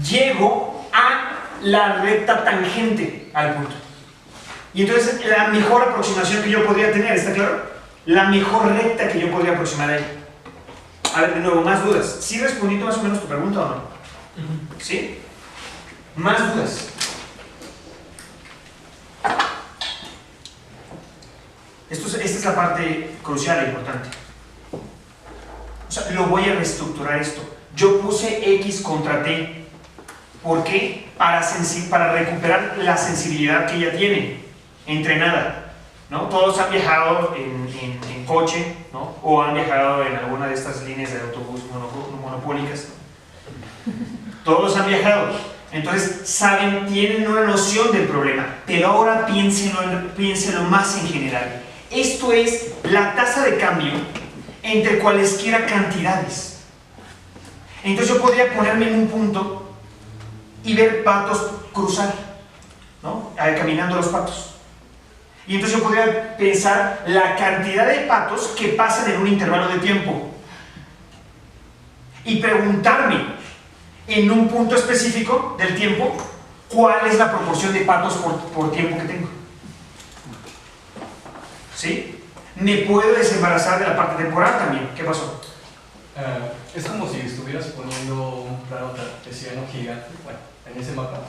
llego a la recta tangente al punto. Y entonces, la mejor aproximación que yo podría tener, ¿está claro? La mejor recta que yo podría aproximar ahí. A ver, de nuevo, más dudas. ¿Sí respondí más o menos tu pregunta o no? ¿Sí? Más dudas. Esta es la parte crucial e importante. O sea, lo voy a reestructurar esto. Yo puse X contra T. ¿Por qué? Para recuperar la sensibilidad que ella tiene, entrenada, ¿no? Todos han viajado en coche, ¿no? O han viajado en alguna de estas líneas de autobús monopólicas. Todos han viajado. Entonces, saben, tienen una noción del problema. Pero ahora piénsenlo más en general. Esto es la tasa de cambio entre cualesquiera cantidades. Entonces yo podría ponerme en un punto y ver patos cruzar, ¿no? Caminando los patos. Y entonces yo podría pensar la cantidad de patos que pasan en un intervalo de tiempo. Y preguntarme en un punto específico del tiempo cuál es la proporción de patos por tiempo que tengo. ¿Sí? Me puedo desembarazar de la parte temporal también. ¿Qué pasó? Es como si estuvieras poniendo un plano cartesiano gigante, bueno, en ese mapa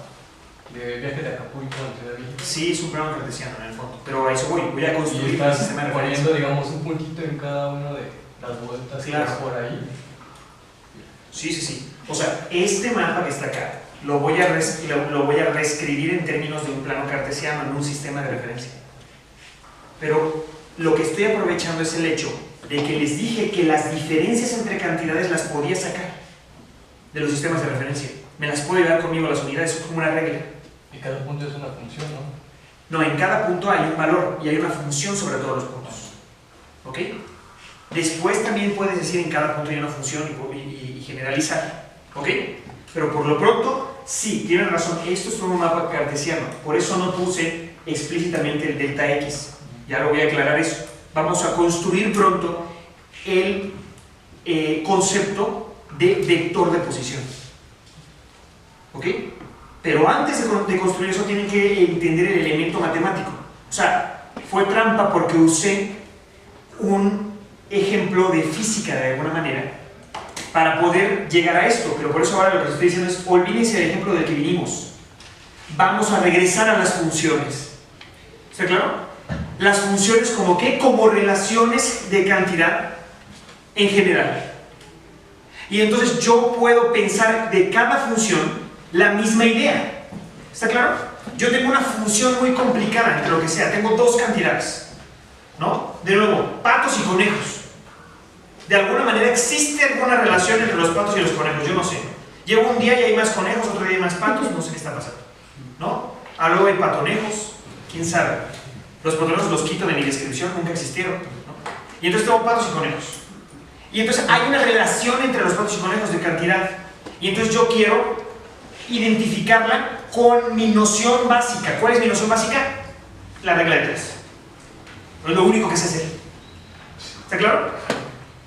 de viaje de Acapulco a Ciudad de México. Sí, es un plano cartesiano en el fondo, pero a eso voy a construir y el estás sistema de referencia. poniendo, digamos, un puntito en cada una de las vueltas que es por ahí. Sí. O sea, este mapa que está acá lo voy a reescribir en términos de un plano cartesiano, en un sistema de referencia. Pero lo que estoy aprovechando es el hecho de que les dije que las diferencias entre cantidades las podía sacar de los sistemas de referencia. Me las puedo llevar conmigo a las unidades, es como una regla. Y cada punto es una función, ¿no? No, en cada punto hay un valor y hay una función sobre todos los puntos. ¿Ok? Después también puedes decir en cada punto hay una función y generalizar. ¿Ok? Pero por lo pronto, sí, tienen razón, esto es un mapa cartesiano. Por eso no puse explícitamente el delta X. Ya lo voy a aclarar eso. Vamos a construir pronto el concepto de vector de posición. ¿Ok? Pero antes de construir eso tienen que entender el elemento matemático. O sea, fue trampa porque usé un ejemplo de física de alguna manera para poder llegar a esto, pero por eso ahora lo que les estoy diciendo es olvídense del ejemplo del que vinimos. Vamos a regresar a las funciones. ¿Está claro? Las funciones como ¿qué? Como relaciones de cantidad en general. Y entonces yo puedo pensar de cada función la misma idea. ¿Está claro? Yo tengo una función muy complicada entre lo que sea. Tengo dos cantidades, ¿no? De nuevo, patos y conejos. De alguna manera existe alguna relación entre los patos y los conejos, yo no sé. Llevo un día y hay más conejos, otro día hay más patos, no sé qué está pasando, ¿no? Luego hay patonejos, quién sabe. Los patonejos los quito de mi descripción, nunca existieron, ¿no? Y entonces tengo patos y conejos. Y entonces hay una relación entre los patos y conejos de cantidad. Y entonces yo quiero identificarla con mi noción básica. ¿Cuál es mi noción básica? La regla de 3. Es lo único que sé hacer. ¿Está claro?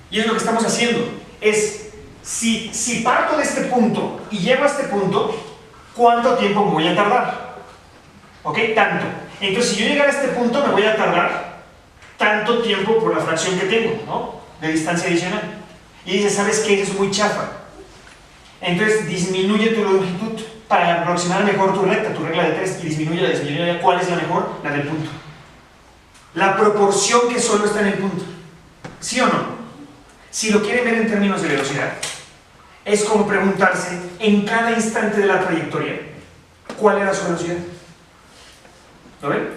Y es lo que estamos haciendo. Es, si parto de este punto y llego a este punto, ¿cuánto tiempo me voy a tardar? ¿Ok? Tanto. Entonces, si yo llegara a este punto, me voy a tardar tanto tiempo por la fracción que tengo, ¿no? De distancia adicional. Y dices, ¿sabes qué? Eso es muy chafa. Entonces, disminuye tu longitud para aproximar mejor tu recta, tu regla de 3, y disminuye. ¿Cuál es la mejor? La del punto. La proporción que solo está en el punto. ¿Sí o no? Si lo quieren ver en términos de velocidad, es como preguntarse en cada instante de la trayectoria cuál era su velocidad. ¿Lo ven?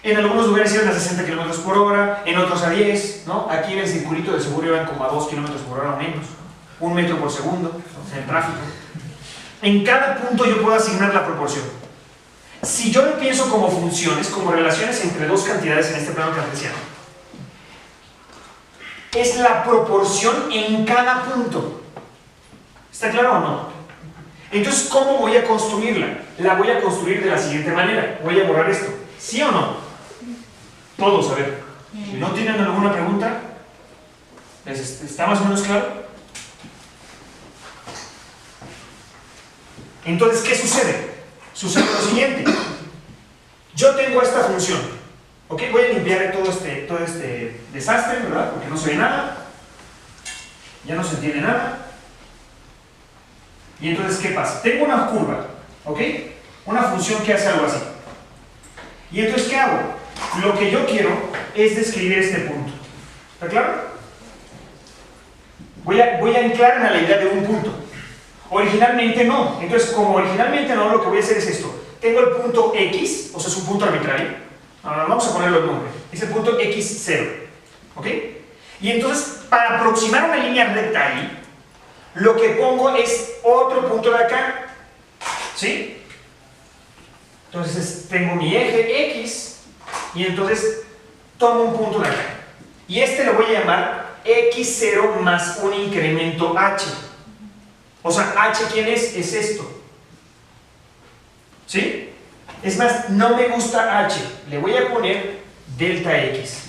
En algunos lugares iban a 60 km por hora, en otros a 10, ¿no? Aquí en el circulito de seguro iban como a 2 km por hora o menos, 1 metro por segundo, ¿no? En el tráfico. En cada punto yo puedo asignar la proporción. Si yo lo pienso como funciones, como relaciones entre dos cantidades en este plano cartesiano, es la proporción en cada punto. ¿Está claro o no? Entonces, ¿cómo voy a construirla? La voy a construir de la siguiente manera. Voy a borrar esto. ¿Sí o no? Todos, a ver. Si no tienen alguna pregunta, ¿está más o menos claro? Entonces, ¿qué sucede? Sucede lo siguiente. Yo tengo esta función. ¿Ok? Voy a limpiar todo este desastre, ¿verdad? Porque no se ve nada. Ya no se entiende nada. Y entonces, ¿qué pasa? Tengo una curva, ¿ok? Una función que hace algo así. Y entonces, ¿qué hago? Lo que yo quiero es describir este punto. ¿Está claro? Voy a anclarme a la idea de un punto. Originalmente no. Entonces, como originalmente no, lo que voy a hacer es esto. Tengo el punto X, o sea, es un punto arbitrario. Vamos a ponerlo en nombre. Es el punto X0. ¿Ok? Y entonces, para aproximar una línea recta ahí, lo que pongo es otro punto de acá. ¿Sí? Entonces, tengo mi eje X y entonces tomo un punto de acá. Y este lo voy a llamar X0 más un incremento H. O sea, H, ¿quién es? Es esto. ¿Sí? Es más, no me gusta H, le voy a poner delta X.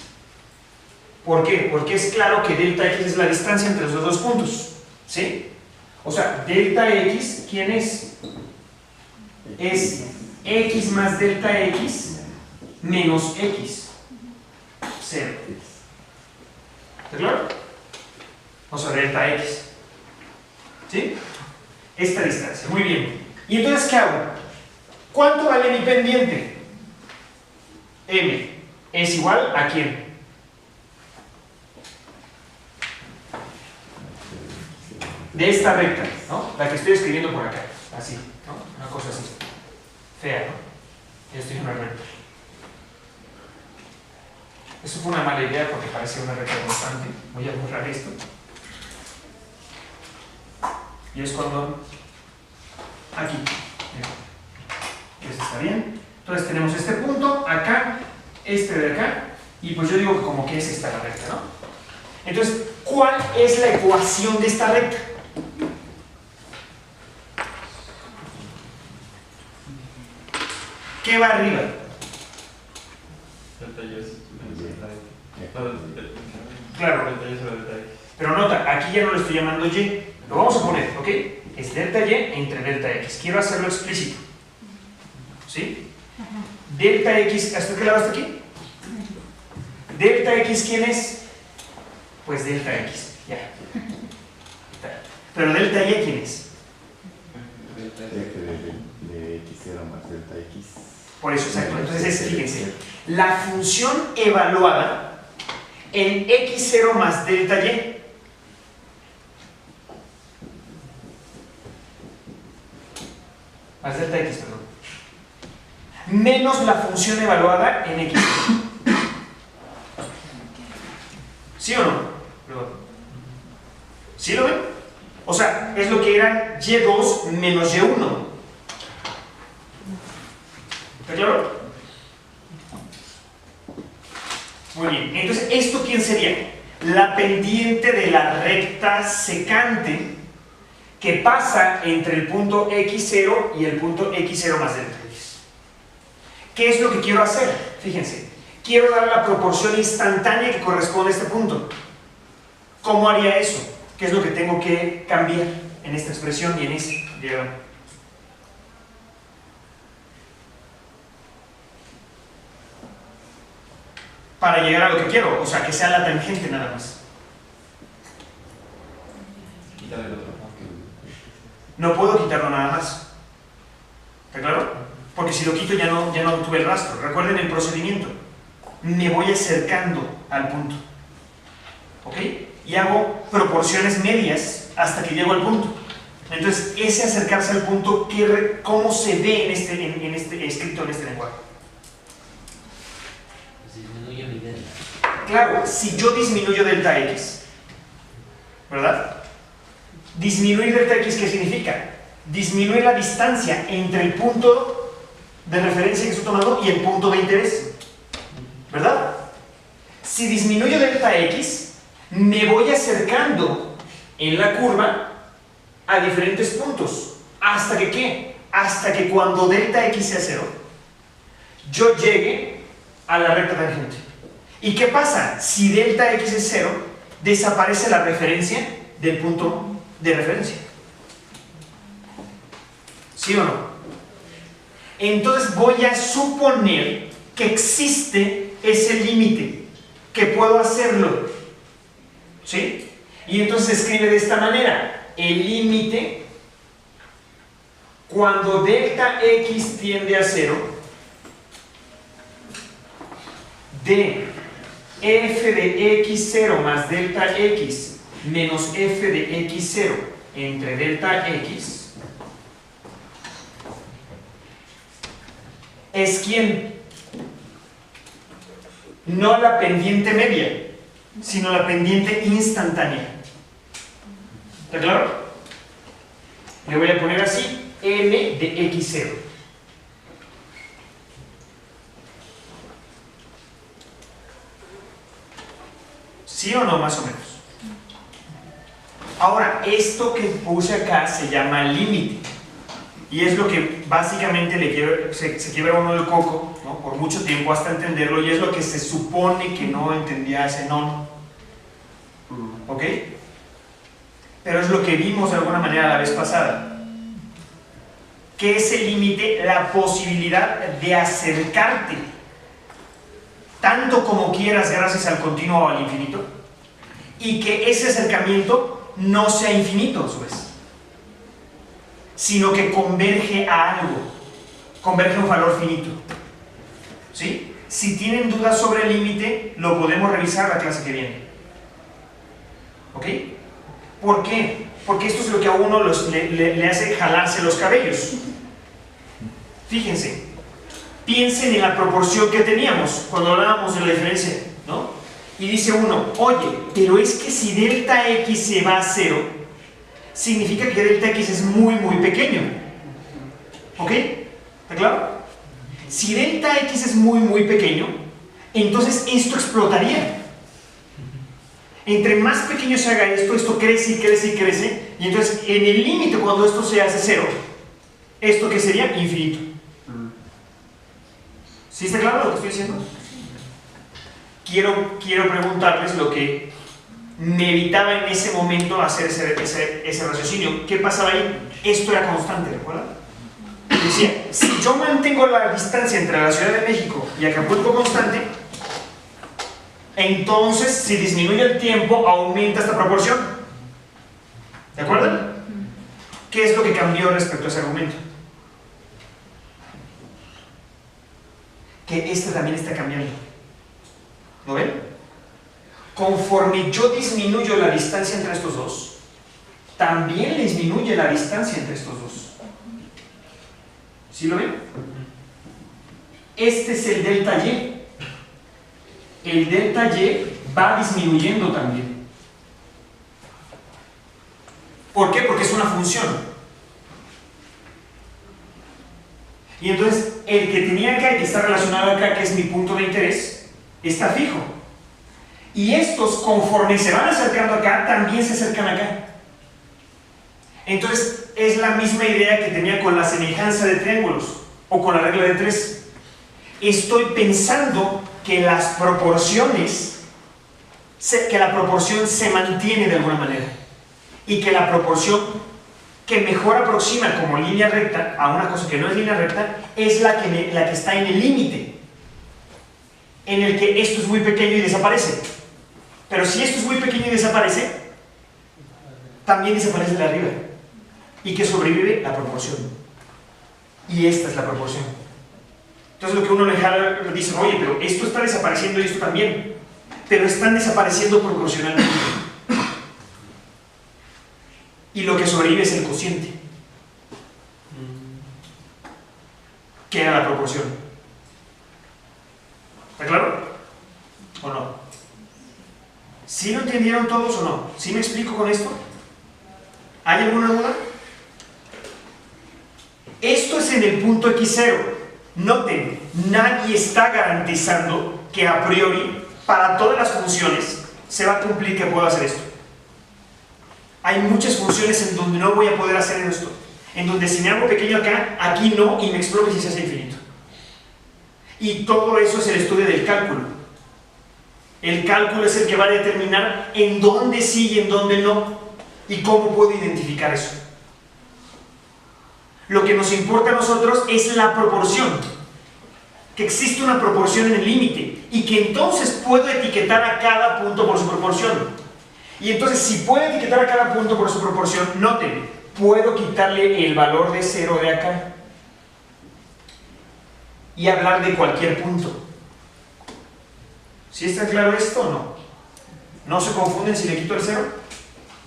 ¿Por qué? Porque es claro que delta X es la distancia entre los dos puntos. ¿Sí? O sea, delta X, ¿quién es? Es X más delta X menos X. 0. ¿Está claro? O sea, delta X. ¿Sí? Esta distancia. Muy bien. ¿Y entonces qué hago? ¿Cuánto vale mi pendiente? M. ¿Es igual a quién? De esta recta, ¿no? La que estoy escribiendo por acá. Así, ¿no? Una cosa así. Fea, ¿no? Yo estoy en una recta. Eso fue una mala idea porque parece una recta constante. Voy a borrar esto. Y es cuando... Aquí. Eso está bien. Entonces tenemos este punto, acá, este de acá, y pues yo digo que como que es esta la recta, ¿no? Entonces, ¿cuál es la ecuación de esta recta? ¿Qué va arriba? Claro. Pero nota, aquí ya no lo estoy llamando Y, Lo vamos a poner, ¿ok? Es delta y entre delta x. Quiero hacerlo explícito. ¿Sí? Delta x, ¿hasta qué lado está aquí? Delta x, ¿quién es? Pues delta x, ya. Pero delta y, ¿quién es? De x0 más delta x. Por eso, exacto. Entonces, fíjense, la función evaluada en x0 más delta y. Más delta x, perdón. Menos la función evaluada en x. ¿Sí o no? ¿Sí lo ven? O sea, es lo que era y2 menos y1. ¿Está claro? Muy bien. Entonces, ¿esto quién sería? La pendiente de la recta secante que pasa entre el punto x0 y el punto x0 más delta x. ¿Qué es lo que quiero hacer? Fíjense, quiero dar la proporción instantánea que corresponde a este punto. ¿Cómo haría eso? ¿Qué es lo que tengo que cambiar en esta expresión y en este diagrama? Para llegar a lo que quiero, o sea, que sea la tangente nada más. Quítale el otro. No puedo quitarlo nada más. ¿Está claro? Porque si lo quito ya no tuve el rastro. Recuerden el procedimiento. Me voy acercando al punto. ¿Ok? Y hago proporciones medias hasta que llego al punto. Entonces, ese acercarse al punto, ¿cómo se ve en este escrito en este lenguaje? Disminuye mi delta. Claro, si yo disminuyo delta x, ¿verdad? Disminuir delta x, ¿qué significa? Disminuir la distancia entre el punto de referencia que estoy tomando y el punto de interés, ¿verdad? Si disminuyo delta x, me voy acercando en la curva a diferentes puntos. ¿Hasta que qué? Hasta que cuando delta x sea 0, yo llegue a la recta tangente. ¿Y qué pasa? Si delta x es 0, desaparece la referencia del punto de referencia. ¿Sí o no? Entonces voy a suponer que existe ese límite, que puedo hacerlo. ¿Sí? Y entonces se escribe de esta manera: el límite cuando delta x tiende a 0 de f de x0 más delta x menos f de x0 entre delta x es ¿quién? No la pendiente media, sino la pendiente instantánea. ¿Está claro? Le voy a poner así: m de x0. ¿Sí o no, más o menos? Ahora, esto que puse acá se llama límite. Y es lo que básicamente se quiebra uno el coco, ¿no? Por mucho tiempo hasta entenderlo, y es lo que se supone que no entendía Zenón. ¿Ok? Pero es lo que vimos de alguna manera la vez pasada. ¿Qué es el límite? La posibilidad de acercarte tanto como quieras gracias al continuo o al infinito, y que ese acercamiento no sea infinito a su vez, sino que converge a algo, converge a un valor finito. ¿Sí? Si tienen dudas sobre el límite, lo podemos revisar la clase que viene. ¿Ok? ¿Por qué? Porque esto es lo que a uno le hace jalarse los cabellos. Fíjense, piensen en la proporción que teníamos cuando hablábamos de la diferencia, ¿no? Y dice uno: oye, pero es que si delta x se va a 0, significa que delta x es muy pequeño. ¿Ok? ¿Está claro? Si delta x es muy pequeño, entonces esto explotaría. Entre más pequeño se haga esto, esto crece y crece y crece, y entonces en el límite, cuando esto se hace 0, ¿esto qué sería? Infinito. ¿Sí está claro lo que estoy diciendo? Quiero preguntarles lo que me evitaba en ese momento hacer ese raciocinio. ¿Qué pasaba ahí? Esto era constante, ¿recuerdan? Decía, si yo mantengo la distancia entre la Ciudad de México y Acapulco constante, entonces si disminuye el tiempo, aumenta esta proporción. ¿De acuerdo? ¿Qué es lo que cambió respecto a ese argumento? Que este también está cambiando. ¿Lo ven? Conforme yo disminuyo la distancia entre estos dos, también disminuye la distancia entre estos dos. ¿Sí lo ven? Este es el delta Y. El delta Y va disminuyendo también. ¿Por qué? Porque es una función. Y entonces, el que tenía acá y que está relacionado acá, que es mi punto de interés, está fijo. Y estos, conforme se van acercando acá, también se acercan acá. Entonces, es la misma idea que tenía con la semejanza de triángulos, o con la regla de 3. Estoy pensando que las proporciones, que la proporción se mantiene de alguna manera. Y que la proporción que mejor aproxima como línea recta a una cosa que no es línea recta, es la que está en el límite, en el que esto es muy pequeño y desaparece. Pero si esto es muy pequeño y desaparece, también desaparece de arriba. Y que sobrevive la proporción. Y esta es la proporción. Entonces lo que uno le jala, dice, oye, pero esto está desapareciendo y esto también. Pero están desapareciendo proporcionalmente. Y lo que sobrevive es el cociente, que era la proporción. ¿Está claro? ¿O no? ¿Sí lo entendieron todos o no? ¿Sí me explico con esto? ¿Hay alguna duda? Esto es en el punto x0. Noten, nadie está garantizando que a priori, para todas las funciones, se va a cumplir que puedo hacer esto. Hay muchas funciones en donde no voy a poder hacer esto. En donde si me hago pequeño acá, aquí no, y me explota y se hace infinito. Y todo eso es el estudio del cálculo. El cálculo es el que va a determinar en dónde sí y en dónde no, y cómo puedo identificar eso. Lo que nos importa a nosotros es la proporción, que existe una proporción en el límite, y que entonces puedo etiquetar a cada punto por su proporción. Y entonces, si puedo etiquetar a cada punto por su proporción, noten, puedo quitarle el valor de 0 de acá y hablar de cualquier punto. ¿Sí está claro esto o no? ¿No se confunden si le quito el 0?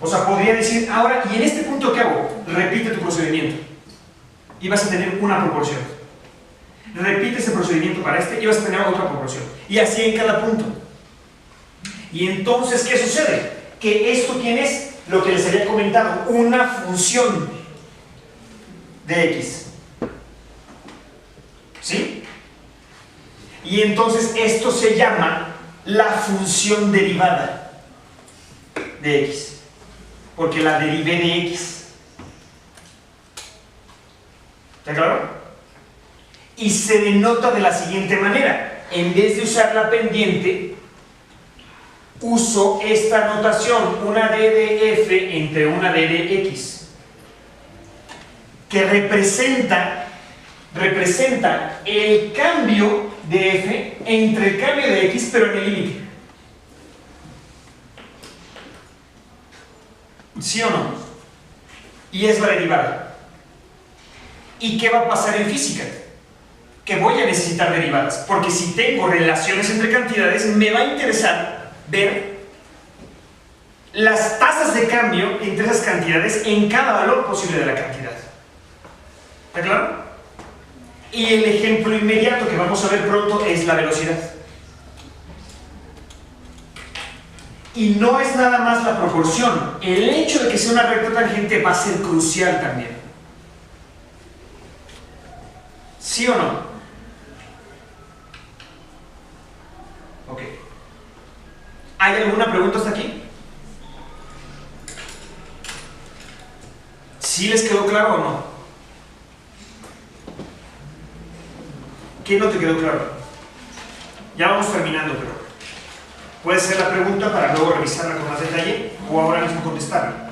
O sea, podría decir, ahora, ¿y en este punto qué hago? Repite tu procedimiento y vas a tener una proporción. Repite ese procedimiento para este y vas a tener otra proporción. Y así en cada punto. Y entonces, ¿qué sucede? Que esto, ¿quién es? Lo que les había comentado, una función de x. ¿Sí? Y entonces esto se llama la función derivada de x, porque la derivé de x. ¿Está claro? Y se denota de la siguiente manera. En vez de usar la pendiente, uso esta notación, una d de f entre una d de x, que representa el cambio de f entre el cambio de x, pero en el límite. ¿Sí o no? Y es la derivada. ¿Y qué va a pasar en física? Que voy a necesitar derivadas, porque si tengo relaciones entre cantidades, me va a interesar ver las tasas de cambio entre esas cantidades en cada valor posible de la cantidad. ¿Está claro? Y el ejemplo inmediato que vamos a ver pronto es la velocidad. Y no es nada más la proporción. El hecho de que sea una recta tangente va a ser crucial también. ¿Sí o no? Ok. ¿Hay alguna pregunta hasta aquí? ¿Sí les quedó claro o no? ¿Qué no te quedó claro? Ya vamos terminando, pero Puedes hacer la pregunta para luego revisarla con más detalle o ahora mismo contestarla.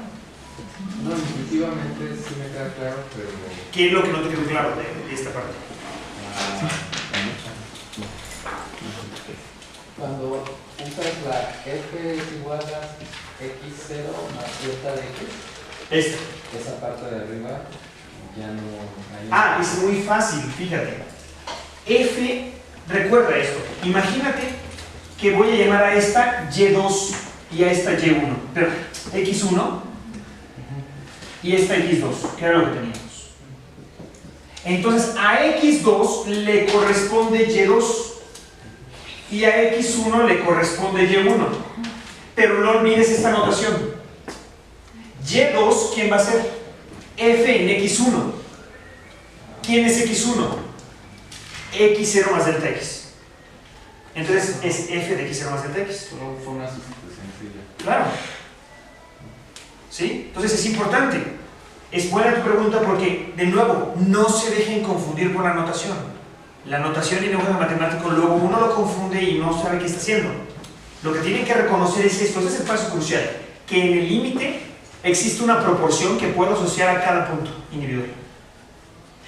No, intuitivamente sí me queda claro, pero... ¿Qué es lo que no te quedó claro de esta parte? Cuando usas la f es igual a x0 más delta de x, Esta. esa parte de arriba ya no hay... Ah, es muy fácil, fíjate. F, recuerda esto. Imagínate que voy a llamar a esta Y2 y a esta Y1. Pero X1 y esta X2, que era lo que teníamos. Entonces a X2 le corresponde Y2 y a X1 le corresponde Y1. Pero no olvides esta notación. Y2, ¿quién va a ser? F en X1. ¿Quién es X1? X0 más delta X. Entonces es F de X0 más delta X. Solo fue una sustitución sencilla. Claro. ¿Sí? Entonces es importante. Es buena tu pregunta porque, de nuevo, no se dejen confundir por la notación. La notación y el lenguaje matemático, luego uno lo confunde y no sabe qué está haciendo. Lo que tienen que reconocer es esto, ese es el paso crucial, que en el límite existe una proporción que puedo asociar a cada punto individual.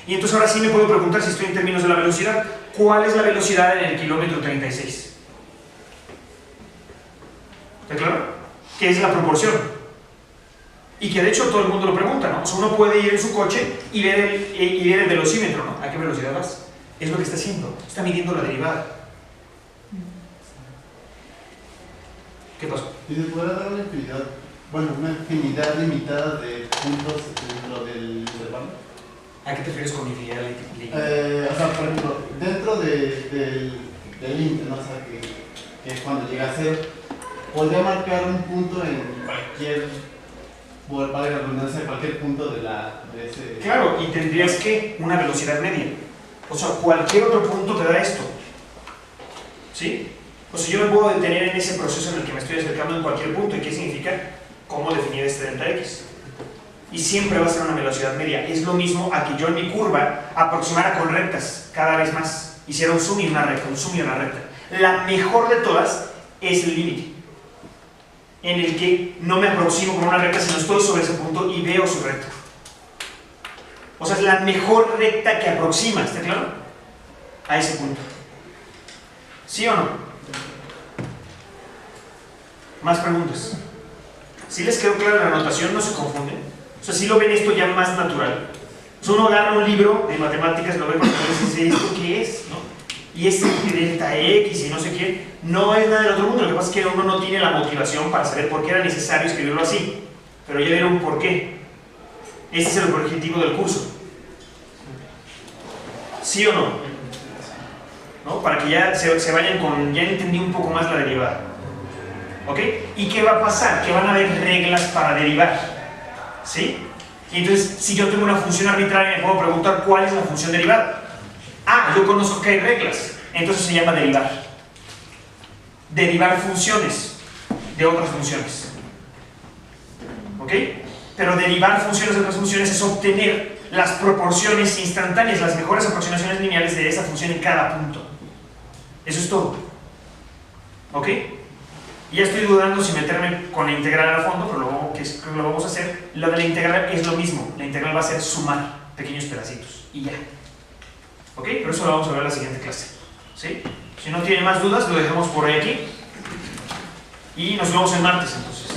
Y entonces ahora sí me puedo preguntar, si estoy en términos de la velocidad, ¿cuál es la velocidad en el kilómetro 36? ¿Está claro? ¿Qué es la proporción? Y que de hecho todo el mundo lo pregunta, ¿no? O sea, uno puede ir en su coche y ver el velocímetro, ¿no? ¿A qué velocidad vas? Es lo que está haciendo, está midiendo la derivada. ¿Qué pasó? ¿Y se podrá dar una infinidad, bueno, una infinidad limitada de puntos dentro del intervalo? ¿A qué te refieres con infinidad limitada? O sea, por ejemplo, dentro del límite, ¿no? O sea, que es cuando llega a cero, podría marcar un punto en cualquier, para la redundancia, cualquier punto de ese... Claro, y tendrías que una velocidad media. O sea, cualquier otro punto te da esto. ¿Sí? O sea, yo me puedo detener en ese proceso en el que me estoy acercando en cualquier punto. ¿Y qué significa? ¿Cómo definir este delta X? Y siempre va a ser una velocidad media. Es lo mismo a que yo en mi curva aproximara con rectas cada vez más. Hiciera un zoom y una recta, un zoom y una recta. La mejor de todas es el límite, en el que no me aproximo con una recta, sino estoy sobre ese punto y veo su recta. O sea, es la mejor recta que aproxima, ¿está claro? A ese punto. ¿Sí o no? ¿Más preguntas? ¿Sí les quedó clara la notación? ¿No se confunden? O sea, ¿sí lo ven esto ya más natural? O sea, uno agarra un libro de matemáticas, lo ve con y dice, ¿esto qué es? ¿No? Y este delta X y no sé qué, no es nada del otro mundo. Lo que pasa es que uno no tiene la motivación para saber por qué era necesario escribirlo así. Pero ya vieron por qué. Este es el objetivo del curso. ¿Sí o no? ¿No? Para que ya se vayan con, ya entendí un poco más la derivada. ¿Ok? ¿Y qué va a pasar? Que van a haber reglas para derivar. ¿Sí? Y entonces, si yo tengo una función arbitraria, me puedo preguntar cuál es la función derivada. Ah, yo conozco que hay reglas. Entonces se llama derivar. Derivar funciones de otras funciones. ¿Ok? Pero derivar funciones de otras funciones es obtener las proporciones instantáneas, las mejores aproximaciones lineales de esa función en cada punto. Eso es todo. ¿Ok? Y ya estoy dudando si meterme con la integral a fondo, pero luego que lo vamos a hacer. Lo de la integral es lo mismo. La integral va a ser sumar pequeños pedacitos y ya. ¿Ok? Pero eso lo vamos a ver en la siguiente clase. ¿Sí? Si no tienen más dudas, lo dejamos por ahí aquí. Y nos vemos el martes entonces.